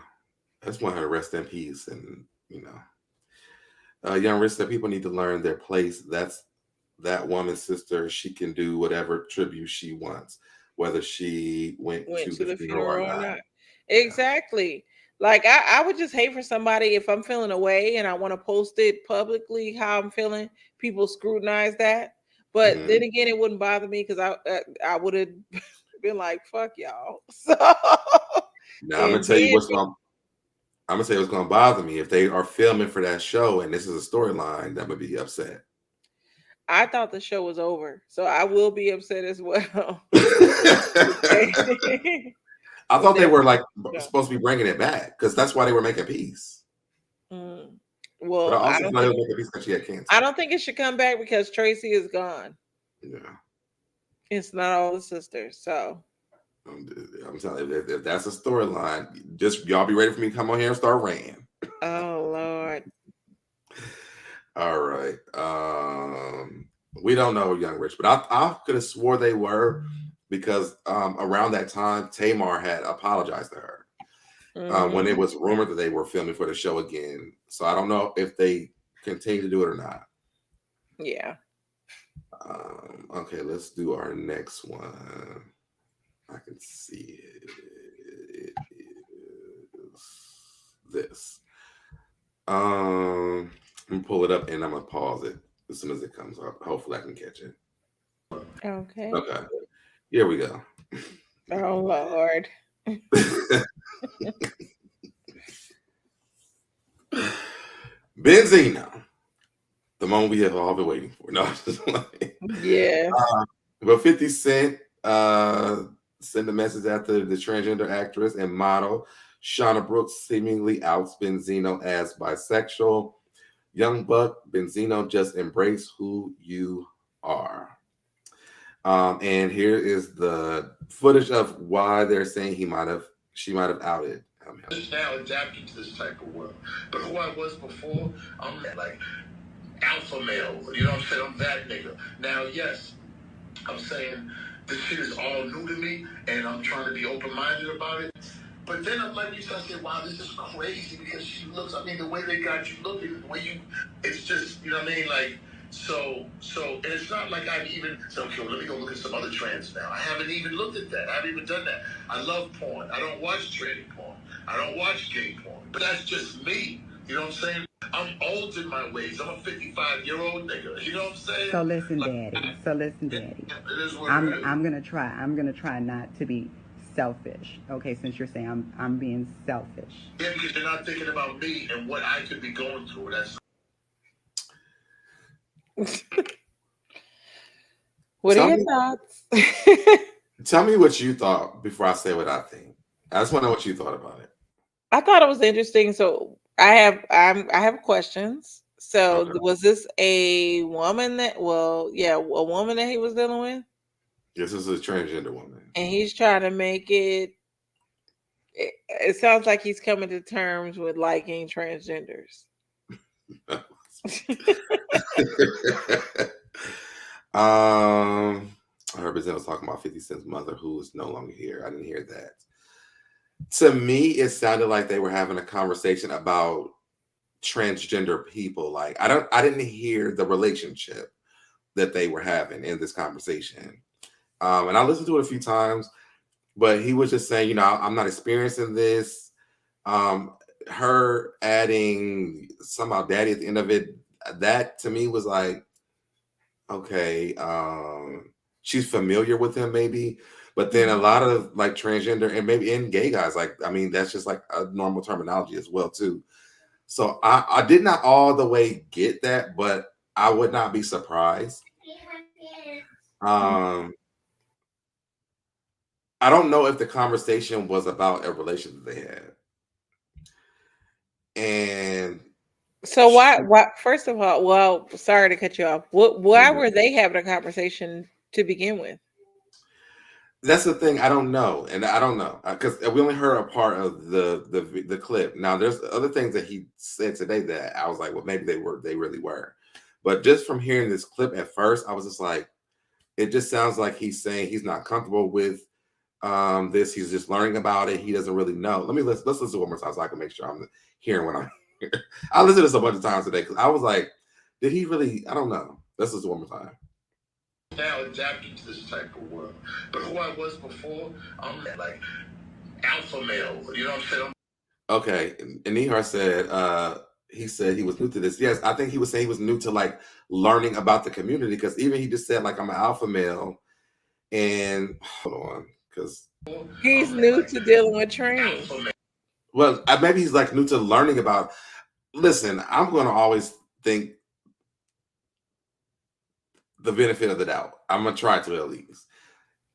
I just want her to rest in peace. And, young Rich said people need to learn their place. That's that woman's sister. She can do whatever tribute she wants, whether she went to To the the funeral or funeral or not. not. Exactly. Like I would just hate for somebody, if I'm feeling away and I want to post it publicly how I'm feeling, people scrutinize that. But then again, it wouldn't bother me because I would have been like, fuck y'all. So Now I'm gonna tell you what's gonna bother me. If they are filming for that show and this is a storyline, I'm gonna be upset. I thought the show was over, so I will be upset as well. I thought they were like supposed to be bringing it back because that's why they were making peace. Well, but I also thought they were making peace because she had cancer. I don't think it should come back because Tracy is gone. Yeah, it's not all the sisters. So I'm telling you, if that's a storyline, just y'all be ready for me to come on here and start ranting. Oh Lord. All right. We don't know Young Rich, but I could have swore they were, because around that time Tamar had apologized to her when it was rumored that they were filming for the show again. So I don't know if they continue to do it or not. Yeah. Okay, let's do our next one. I can see it. It is this. I'm gonna pull it up and I'm gonna pause it as soon as it comes up. Hopefully I can catch it. Okay. Okay. Here we go. Oh Lord. Benzino. The moment we have all been waiting for. No, yeah. But 50 Cent sent a message after the transgender actress and model Shauna Brooks seemingly outs Benzino as bisexual. Young Buck, Benzino, just embrace who you are. And here is the footage of why they're saying she might have outed him. Just now adapting to this type of world. But who I was before, I'm like alpha male. You know what I'm saying? I'm that nigga. Now, yes, I'm saying this shit is all new to me, and I'm trying to be open-minded about it. But then I'm like, you start saying, wow, this is crazy because she looks, I mean, the way they got you looking, the way you, it's just, you know what I mean? Like, so, and it's not like I've even said, okay, well, let me go look at some other trans now. I haven't even looked at that. I haven't even done that. I love porn. I don't watch tranny porn. I don't watch gay porn. But that's just me. You know what I'm saying? I'm old in my ways. I'm a 55-year-old nigga. You know what I'm saying? So listen, Daddy. It is what it is. I'm gonna try not to be selfish. Okay, since you're saying I'm being selfish. Yeah, because you're not thinking about me and what I could be going through. That's what are your thoughts? Tell me what you thought before I say what I think. I just want to know what you thought about it. I thought it was interesting. So I have questions. So was this a woman that? Well, yeah, a woman that he was dealing with. This is a transgender woman, and he's trying to make it. It sounds like he's coming to terms with liking transgenders. I heard Benzino was talking about 50 Cent's mother, who is no longer here. I didn't hear that. To me, it sounded like they were having a conversation about transgender people. Like I didn't hear the relationship. that they were having in this conversation. And I listened to it a few times, but he was just saying, I'm not experiencing this. Her adding somehow daddy at the end of it, that to me was like, okay, she's familiar with him maybe, but then a lot of like transgender and maybe in gay guys, like, I mean, that's just like a normal terminology as well too. So I did not all the way get that, but I would not be surprised. I don't know if the conversation was about a relationship they had. And so why first of all, well, sorry to cut you off. Why were they having a conversation to begin with? That's the thing. I don't know. And I don't know because we only heard a part of the clip. Now there's other things that he said today that I was like, well, maybe they really were. But just from hearing this clip at first, I was just like, it just sounds like he's saying he's not comfortable with this. He's just learning about it. He doesn't really know. Let's listen to it one more time so I can make sure I'm hearing what I'm hearing. I listened to this a bunch of times today because I was like, did he really? I don't know. Let's listen one more time. Now adapting to this type of world. But who I was before, I'm like alpha male. You know what I'm saying? Okay. And Nihar said, he said he was new to this. Yes, I think he was saying he was new to like learning about the community because even he just said like I'm an alpha male. And hold on, because he's new to dealing with training. Well, maybe he's like new to learning about. Listen, I'm going to always think the benefit of the doubt. I'm gonna try to at least.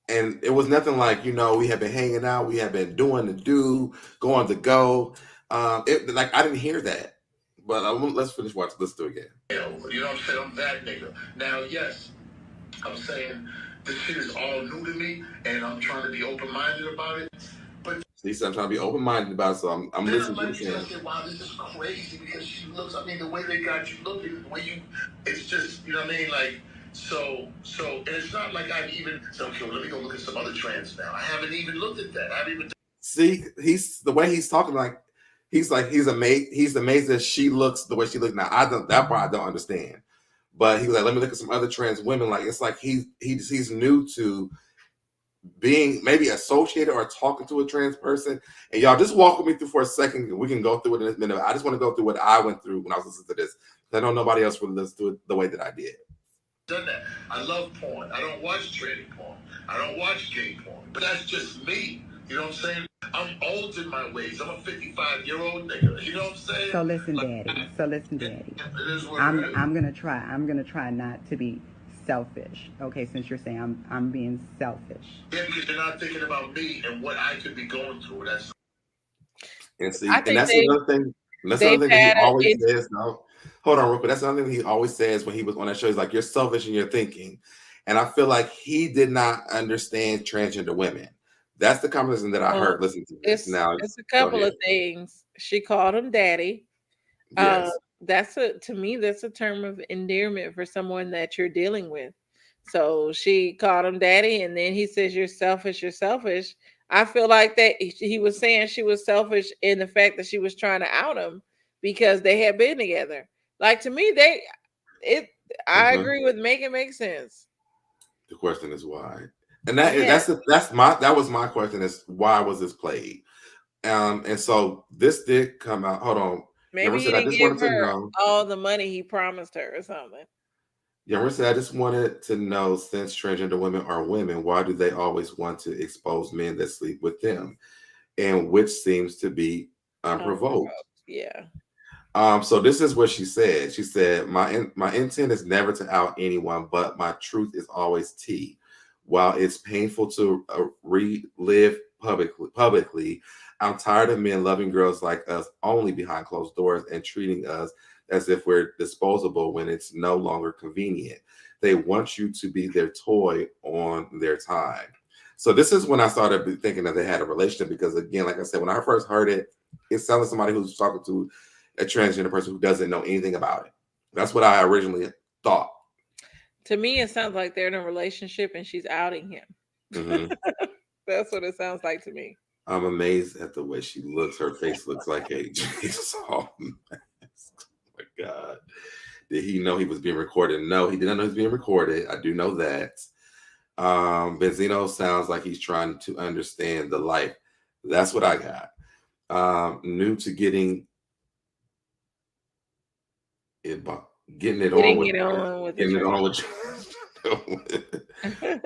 And it was nothing like, we have been hanging out, we have been doing the going to go. Like I didn't hear that. But let's finish watching. Let's do it again. You know what I'm saying? I'm that nigga. Now, yes, I'm saying this shit is all new to me, and I'm trying to be open-minded about it. But he said I'm trying to be open-minded about it, so I'm listening to what you're saying. Wow, this is crazy because she looks. I mean, the way they got you looking, the way it's just, you know what I mean, like. So, and it's not like I've even. So, okay, well, let me go look at some other trends now. I haven't even looked at that. I haven't even. See, he's the way he's talking, like he's amazed. He's amazed that she looks the way she looks now. That part I don't understand. But he was like, let me look at some other trans women. Like it's like he's new to being maybe associated or talking to a trans person. And y'all just walk with me through for a second. We can go through it in a minute. I just want to go through what I went through when I was listening to this. I know nobody else would listen to it the way that I did. Done that. I love porn. I don't watch trading porn. I don't watch gay porn. But that's just me. You know what I'm saying? I'm old in my ways. I'm a 55-year-old nigga. You know what I'm saying? So listen, Daddy. It is what I'm gonna try not to be selfish. Okay, since you're saying I'm being selfish. Yeah, because you're not thinking about me and what I could be going through. That's another thing. That's another thing that he always says. No, hold on real quick. That's another thing he always says when he was on that show. He's like, you're selfish in your thinking. And I feel like he did not understand transgender women. That's the conversation that I heard listening to this. It's a couple of things. She called him daddy. Yes. To me, that's a term of endearment for someone that you're dealing with. So she called him daddy, and then he says, you're selfish, you're selfish. I feel like that he was saying she was selfish in the fact that she was trying to out him because they had been together. Like to me, I agree with make it make sense. The question is why. And that was my question is why was this played? And so this did come out. Hold on. Maybe he didn't give her all the money he promised her or something. Yeah, I just wanted to know, since transgender women are women, why do they always want to expose men that sleep with them? And which seems to be unprovoked. Yeah. So this is what she said. She said, my intent is never to out anyone, but my truth is always tea. While it's painful to relive publicly, I'm tired of men loving girls like us only behind closed doors and treating us as if we're disposable when it's no longer convenient. They want you to be their toy on their time. So this is when I started thinking that they had a relationship, because again, like I said, when I first heard it, it sounded like somebody who's talking to a transgender person who doesn't know anything about it. That's what I originally thought. To me, it sounds like they're in a relationship and she's outing him. Mm-hmm. That's what it sounds like to me. I'm amazed at the way she looks. Her face looks like a jigsaw mask. Oh my God. Did he know he was being recorded? No, he didn't know he was being recorded. I do know that. Benzino sounds like he's trying to understand the life. That's what I got. New to getting it on with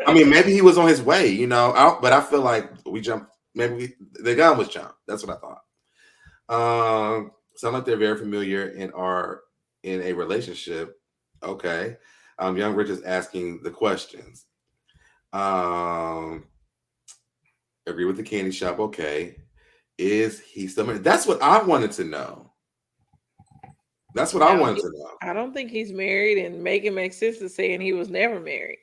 I mean, maybe he was on his way, but I feel like we jumped. Maybe the gun was jumped. That's what I thought. Sound like they're very familiar and are in a relationship. Okay. Young Rich is asking the questions. Agree with the candy shop. Okay. Is he still married? That's what I wanted to know. I wanted to know. I don't think he's married, and Megan makes sense to saying he was never married.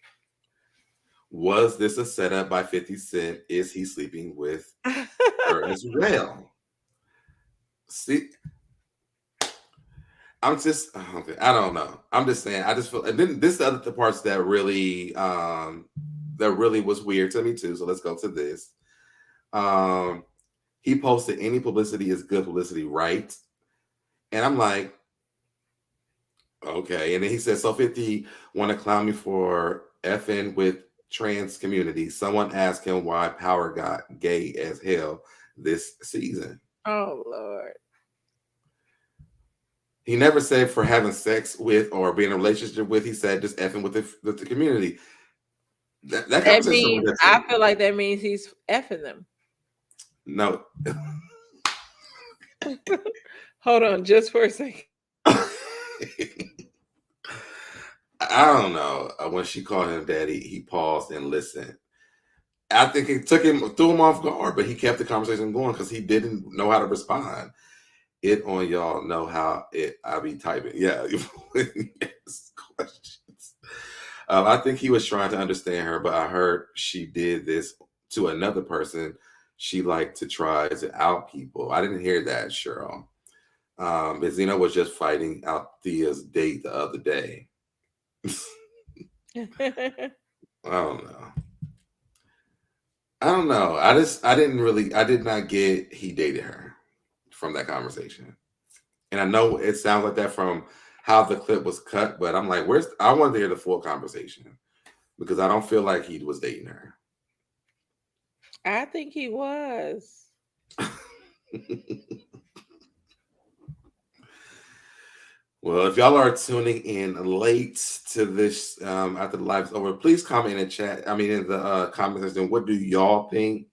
Was this a setup by 50 Cent? Is he sleeping with her as well? See, I don't know. I'm just saying. I just feel, and then this is the other parts that really was weird to me too. So let's go to this. He posted, any publicity is good publicity, right? And I'm like, okay. And then he said, so 50 want to clown me for effing with trans community. Someone asked him why Power got gay as hell this season. Oh Lord. He never said for having sex with or being in a relationship with. He said just effing with the community. That means, I feel like that means he's effing them. No. Hold on just for a second. I don't know. When she called him daddy, he paused and listened. I think it threw him off guard, but he kept the conversation going because he didn't know how to respond. It on y'all know how I be typing. Yeah. Questions. I think he was trying to understand her, but I heard she did this to another person. She liked to try to out people. I didn't hear that, Cheryl. Benzino was just fighting out Thea's date the other day. I don't know. I did not get he dated her from that conversation. And I know it sounds like that from how the clip was cut, but I'm like, I wanted to hear the full conversation because I don't feel like he was dating her. I think he was. Well, if y'all are tuning in late to this after the live is over, please comment in the comment section. What do y'all think?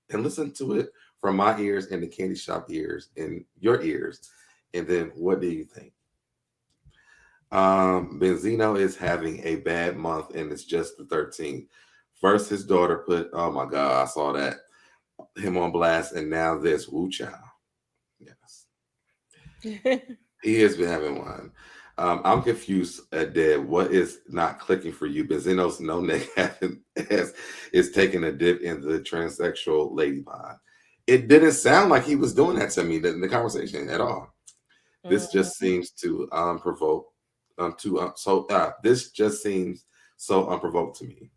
And listen to it from my ears and the candy shop ears and your ears. And then what do you think? Benzino is having a bad month and it's just the 13th. First, his daughter put, oh my God, I saw that, him on blast, and now this, woo child. Yes. He has been having one. I'm confused, Deb. What is not clicking for you? Benzino's no neck is taking a dip in the transsexual lady pond. It didn't sound like he was doing that to me in the conversation at all. This just seems to this just seems so unprovoked to me.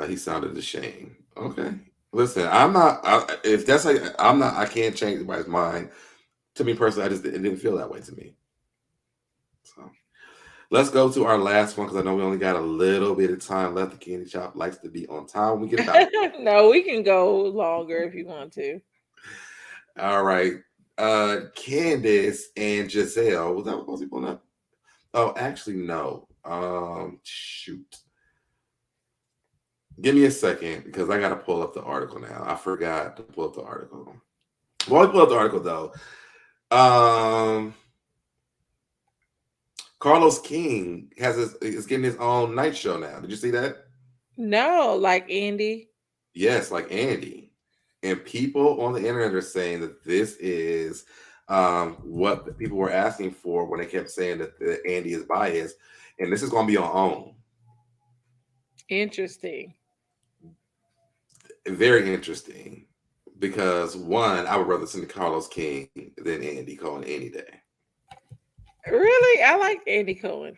He sounded ashamed. Okay. Listen, I can't change anybody's mind. To me personally, it didn't feel that way to me. So let's go to our last one because I know we only got a little bit of time left. The candy shop likes to be on time. We get about No, we can go longer if you want to. All right. Candiace and Gizelle. Was that what was he pulling up? Oh, actually, no. Shoot. Give me a second because I got to pull up the article now. I forgot to pull up the article. While I pull up the article, though, Carlos King is getting his own night show now. Did you see that? No, like Andy. Yes, like Andy. And people on the internet are saying that this is what the people were asking for when they kept saying that Andy is biased. And this is going to be on OWN. Interesting. Very interesting. Because one, I would rather listen to Carlos King than Andy Cohen any day. Really? I like Andy Cohen.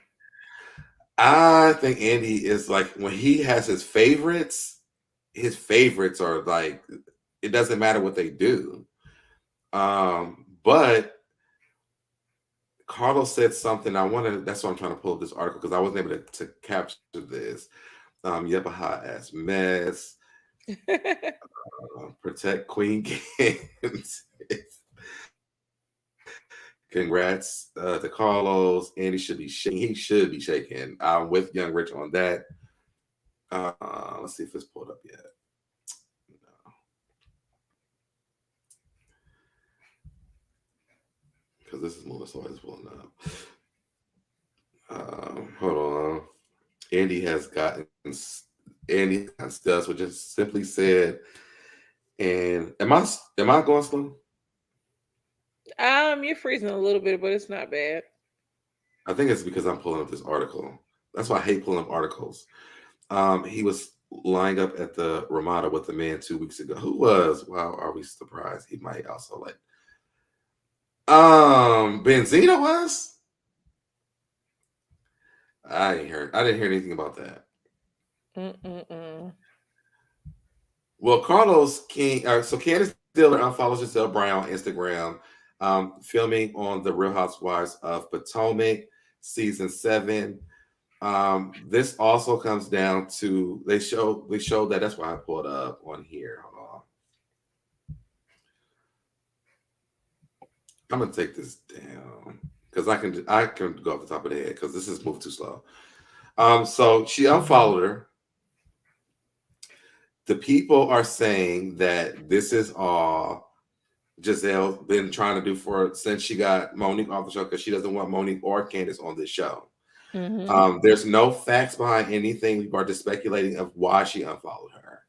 I think Andy is like, when he has his favorites are like, it doesn't matter what they do. But Carlos said something. That's why I'm trying to pull up this article because I wasn't able to capture this. Yep, a hot ass mess. Protect Queen Candiace. Congrats to Carlos. Andy should be shaking. He should be shaking. I'm with Young Rich on that. Let's see if it's pulled up yet. No. Because this is moving slow. It's pulling up. Hold on. Andy has gotten stuff, which just simply said. And am I going slow? You're freezing a little bit, but it's not bad. I think it's because I'm pulling up this article. That's why I hate pulling up articles. He was lined up at the Ramada with the man 2 weeks ago. Who was? Wow, are we surprised? He might also like. Benzino was. I didn't hear anything about that. Well, Carlos King. So Candiace Diller unfollows Gizelle Brown on Instagram, filming on The Real Housewives of Potomac, season 7. This also comes down to they showed that. That's why I pulled up on here. Hold on. I'm gonna take this down because I can go off the top of the head because this is moved too slow. So she unfollowed her. The people are saying that this is all Gizelle's been trying to do since she got Monique off the show because she doesn't want Monique or Candiace on this show. Mm-hmm. There's no facts behind anything. We are just speculating of why she unfollowed her.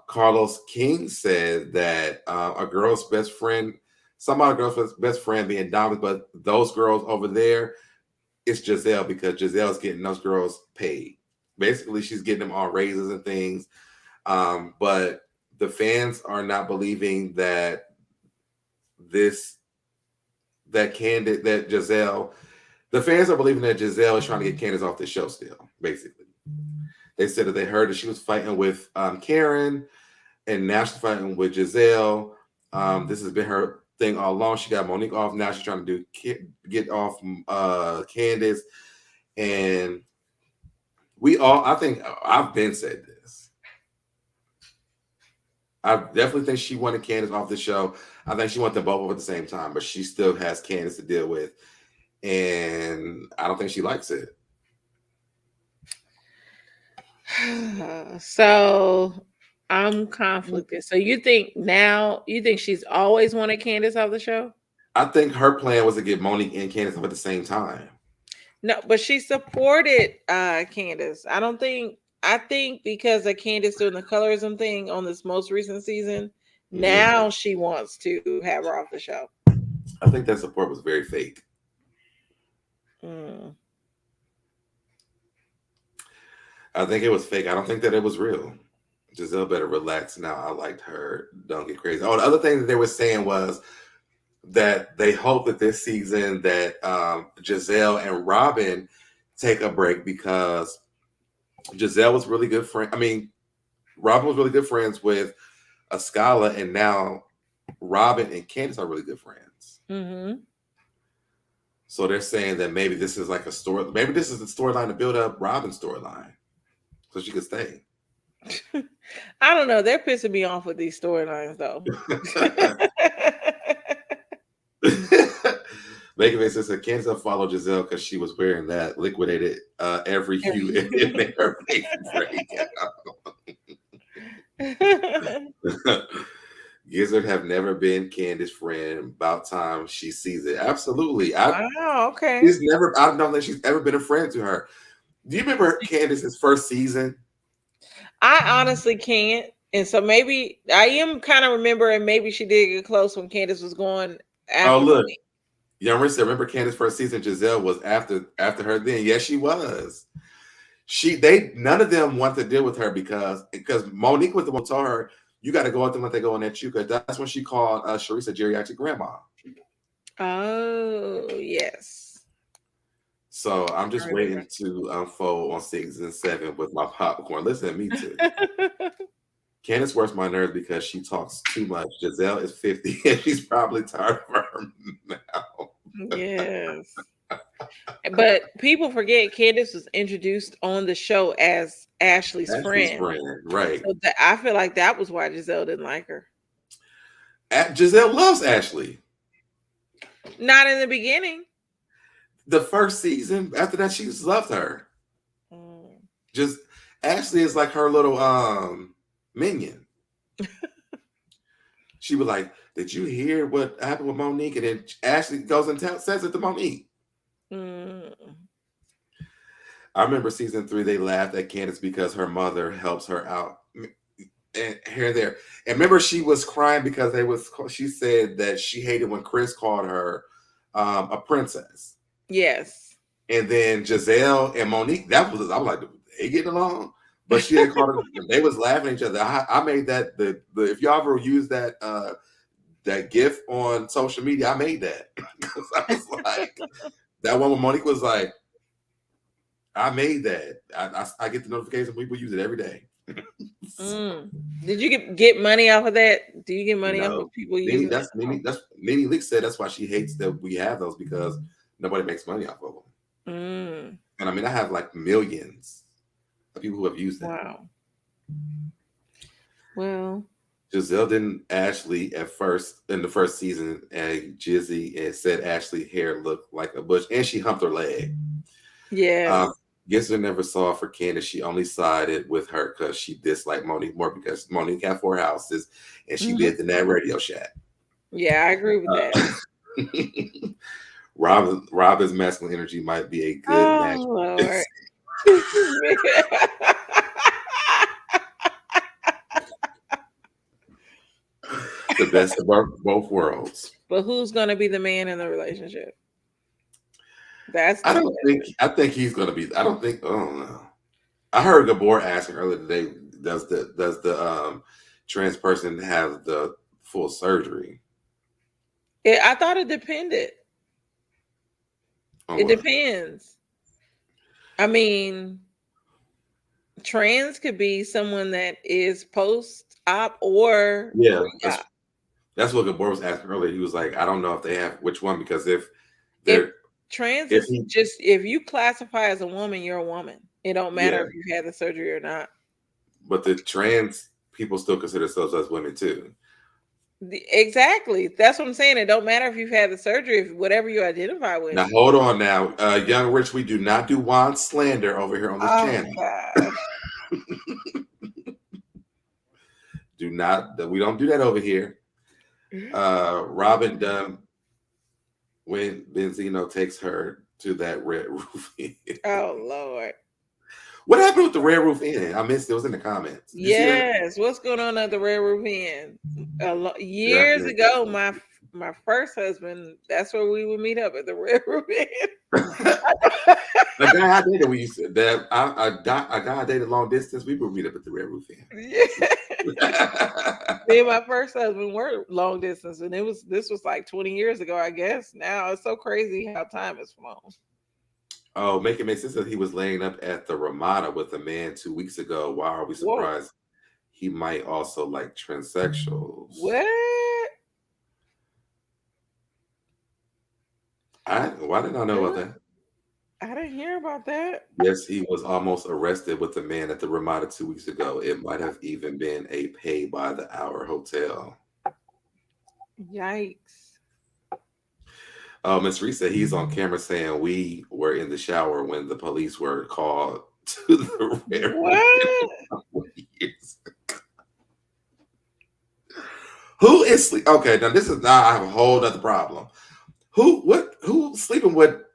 Carlos King said that a girl's best friend, somebody girl's best friend being dominant, but those girls over there, it's Gizelle because Gizelle's getting those girls paid. Basically, she's getting them on raises and things. But the fans are not believing that Gizelle. The fans are believing that Gizelle is trying to get Candiace off the show still, basically. They said that they heard that she was fighting with Karen, and now she's fighting with Gizelle. This has been her thing all along. She got Monique off. Now she's trying to get off Candiace. And I think I've been said this. I definitely think she wanted Candiace off the show. I think she wanted them both at the same time, but she still has Candiace to deal with. And I don't think she likes it. So I'm conflicted. So you think she's always wanted Candiace off the show? I think her plan was to get Monique and Candiace off at the same time. No, but she supported Candiace. I think because of Candiace doing the colorism thing on this most recent season, now she wants to have her off the show. I think that support was very fake. I think it was fake. I don't think that it was real. Gizelle better relax now. I liked her. Don't get crazy. Oh, the other thing that they were saying was that they hope that this season that Gizelle and Robin take a break because Gizelle was really good friend. I mean, Robin was really good friends with Ascala, and now Robin and Candiace are really good friends. Mm-hmm. So they're saying that maybe this is like a story. Maybe this is the storyline to build up Robin's storyline, so she could stay. I don't know. They're pissing me off with these storylines, though. Making it says that Candiace followed Gizelle because she was wearing that liquidated every hue in her face break. Gizzard have never been Candiace's friend. About time she sees it. Absolutely. Wow. Okay. I don't think she's ever been a friend to her. Do you remember Candiace's first season? I honestly can't. And so maybe I am kind of remembering maybe she did get close when Candiace was going after. Oh, look. Young Rich said, remember Candiace's first season? Giselle was after her then. Yes, she was. None of them want to deal with her because Monique was the one who told her, you got to go at them when they go on at you, because that's when she called Charissa geriatric grandma. Oh, yes. So I'm just waiting to unfold on season 7 with my popcorn. Listen, me too. Candiace works my nerves because she talks too much. Gizelle is 50 and she's probably tired of her mouth. Yeah. Yes. But people forget Candiace was introduced on the show as Ashley's friend. Right. So I feel like that was why Gizelle didn't like her. Gizelle loves Ashley. Not in the beginning. The first season, after that, she just loved her. Just Ashley is like her little minion. She was like, "Did you hear what happened with Monique?" And then Ashley goes and says it to Monique. I remember season 3, they laughed at Candiace because her mother helps her out. And here and there. And remember, she was crying because she said that she hated when Chris called her a princess. Yes. And then Gizelle and Monique, I was like, they getting along? But she didn't call her. They was laughing at each other. I made that if y'all ever use that GIF on social media, I made that. Because I was like, that one when Monique was like, I made that. I get the notification. People use it every day. Did you get money off of that? Do you get money off of people using that? Nene Leak said that's why she hates that we have those, because nobody makes money off of them. And I mean, I have like millions of people who have used that. Wow. Well, Gizelle didn't Ashley at first in the first season, and Jizzy and said Ashley hair looked like a bush, and she humped her leg. Yeah. Gizelle never saw for Candiace. She only sided with her because she disliked Monique more, because Monique had 4 houses and she lived in that Radio Shack. Yeah, I agree with that. Robin's masculine energy might be a good match. Lord. The best of both worlds. But who's going to be the man in the relationship? I think he's going to be. I don't know. I heard Gabor asking earlier today, does the trans person have the full surgery? I thought it depended. It depends. I mean, trans could be someone that is post-op or pre-op. That's what Gabor was asking earlier. He was like, I don't know if they have which one, because if trans is if you classify as a woman, you're a woman. It don't matter if you had the surgery or not. But the trans people still consider themselves as women too. Exactly. That's what I'm saying. It don't matter if you've had the surgery, if whatever you identify with. Now hold on now. Young Rich, we do not do Juan slander over here on this channel. We don't do that over here. Robin Dunn, when Benzino takes her to that Red Roof Inn. Oh Lord. What happened with the Red Roof Inn? I missed it. It was in the comments. Yes. What's going on at the Red Roof Inn? Years ago, my first husband, that's where we would meet up, at the Red Roof Inn. The guy I dated, we used to that a guy I dated long distance, we would meet up at the Red Roof Inn. Yeah. Me and my first husband were long distance, and this was like 20 years ago, I guess. Now it's so crazy how time has flown. Oh, make it make sense that he was laying up at the Ramada with a man 2 weeks ago. Why are we surprised? Whoa. He might also like transsexuals. What? Why didn't I know about that? I didn't hear about that. Yes, he was almost arrested with a man at the Ramada 2 weeks ago. It might have even been a pay-by-the-hour hotel. Yikes. Oh, Miss Reese said he's on camera saying we were in the shower when the police were called to the Red Roof years ago. Who is sleep? Okay, now I have a whole other problem. Who sleeping with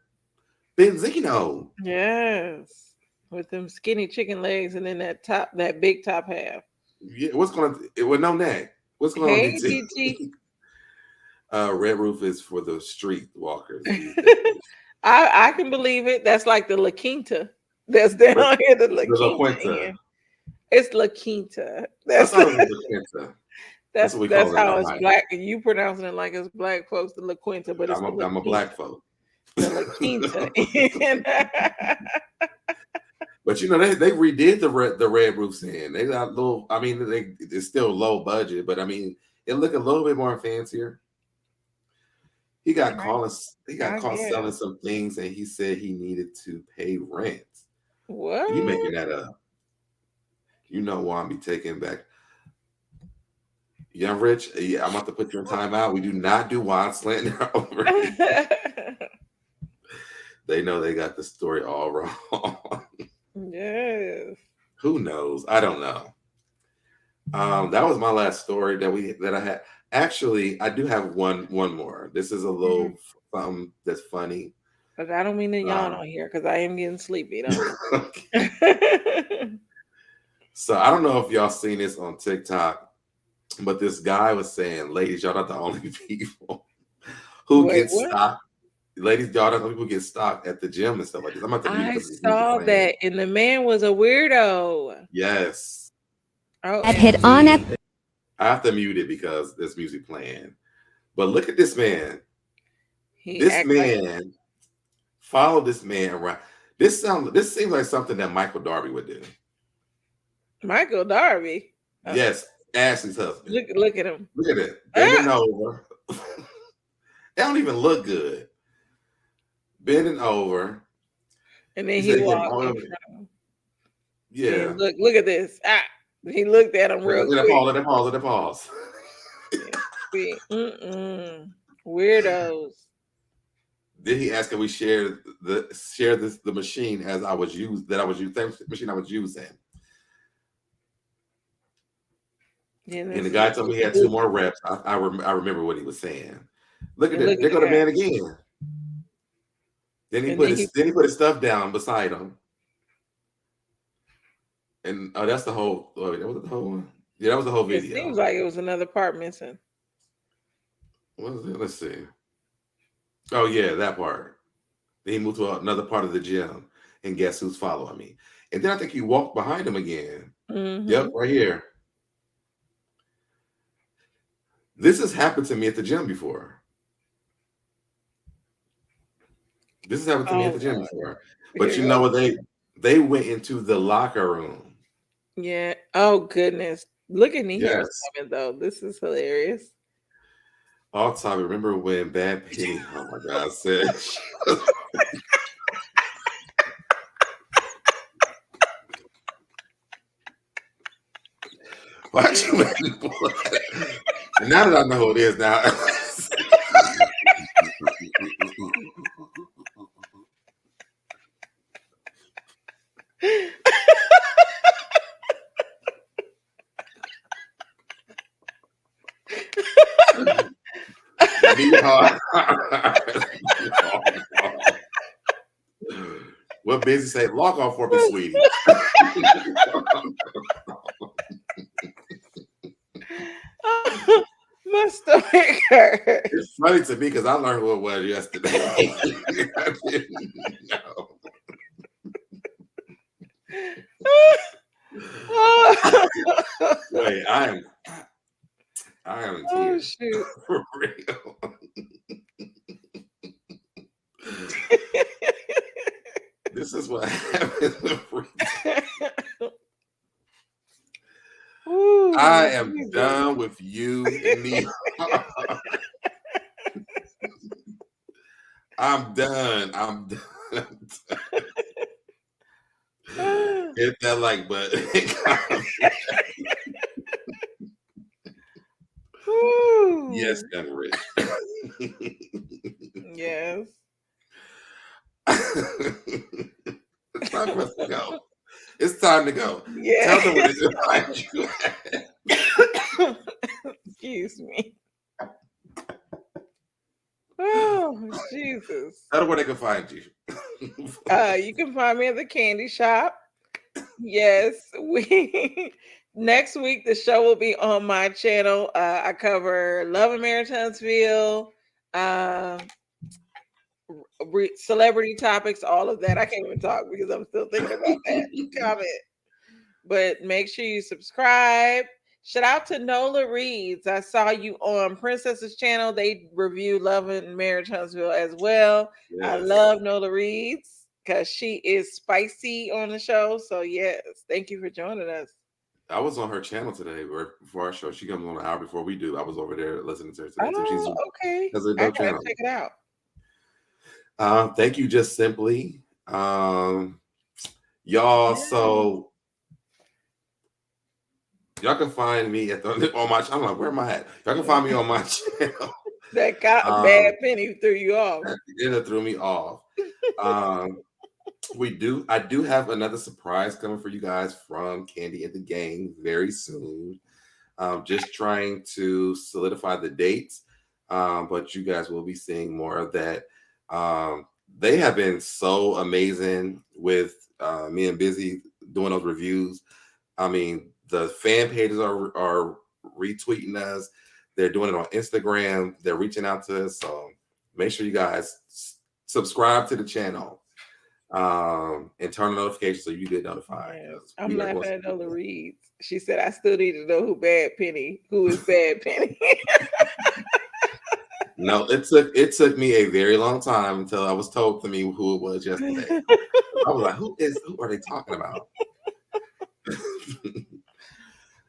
Benzino? Yes, with them skinny chicken legs and then that big top half. Yeah, what's going on with no neck? What's going on? DT? Red Roof is for the street walkers. I can believe it. That's like the La Quinta. That's down here. The La Quinta. It's La Quinta. That's how it's black. You pronouncing it like it's black folks, the La Quinta, but it's I'm a black folk. The La Quinta. But you know, they redid the Red Roof Inn. They got little. I mean, it's still low budget, but I mean, it looked a little bit more fancier. He got caught guess. selling some things, and he said he needed to pay rent. What? You making that up? You know why I'm be taking back. Young Rich, yeah, I'm about to put you in timeout. We do not do wild slander over here. They know they got the story all wrong. Yes. Who knows? I don't know. That was my last story that I had. Actually, I do have one more. This is a little something that's funny. But I don't mean to yawn on here because I am getting sleepy though. So I don't know if y'all seen this on TikTok, but this guy was saying, ladies, y'all not the only people who get stocked. Ladies, y'all not the only people who get stocked at the gym and stuff like this. I'm about to I saw that, and the man was a weirdo. Yes. Oh, I have to mute it because there's music playing. But look at this man. Follow this man around. This seems like something that Michael Darby would do. Michael Darby? Yes, Ashley's husband. Look at him. Look at it. Bending over. They don't even look good. Bending over. And then he walked. Yeah. Look at this. He looked at him real quick. Let it pause. Weirdos. Then he asked, "Can we share the machine as I was using the machine I was using?" And the guy told me he had 2 more reps. I remember what he was saying. Look at it. There go the man again. Then he put his stuff down beside him. And that's the whole. That was the whole one. Yeah, that was the whole video. It seems like it was another part missing. What was it? Let's see. Oh yeah, that part. Then he moved to another part of the gym, and guess who's following me? And then I think he walked behind him again. Mm-hmm. Yep, right here. This has happened to me at the gym before. But you know what? They went into the locker room. Yeah. Oh goodness. Look at me here though. This is hilarious. All time. Remember when Bad Penny? Oh my God! Said. Why'd you make me pull that? And now that I know who it is now. What Busy say? Log off for me, sweetie. My stomach hurt. It's funny to me because I learned who it was yesterday. I didn't know. Wait, I am in tears. Shoot. For real. This is what happens with I am done with you and me. I'm done. Hit that like button. Yes, Young Rich. Yes. It's time for us to go. It's time to go. Yeah. Tell them where to find you. Excuse me. Oh, Jesus. Tell them where they can find you. You can find me at the candy shop. Yes, next week the show will be on my channel. I cover Love and Marriage Huntsville, celebrity topics, all of that. I can't even talk because I'm still thinking about that comment. But make sure you subscribe. Shout out to Nola Reeds. I saw you on Princess's channel. They review Love and Marriage Huntsville as well. Yes. I love Nola Reeds because she is spicy on the show. So yes, thank you for joining us. I was on her channel today before our show. She comes on an hour before we do. I was over there listening to her today. So she's Okay. has a I dope gotta channel. check it out. Thank you, Just Simply. Y'all, so y'all can find me on my channel. Where am I at? Y'all can find me on my channel. That bad penny threw you off. It threw me off. I do have another surprise coming for you guys from Candy and the Gang very soon. Just trying to solidify the dates, but you guys will be seeing more of that. They have been so amazing with me and Busy doing those reviews. I mean, the fan pages are retweeting us. They're doing it on Instagram. They're reaching out to us. So make sure you guys subscribe to the channel and turn on notifications so you get notified. Yes. I'm laughing at Nola Reed. She said, I still need to know who is Bad Penny. No, it took me a very long time until I was told to me who it was yesterday. I was like, who are they talking about?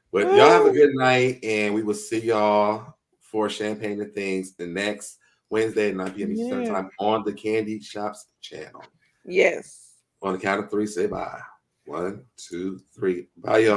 But y'all have a good night, and we will see y'all for Champagne and Things the next Wednesday at 9 p.m. Eastern Time on the Candy Shops channel. Yes. On the count of 3, say bye. 1, 2, 3. Bye, y'all.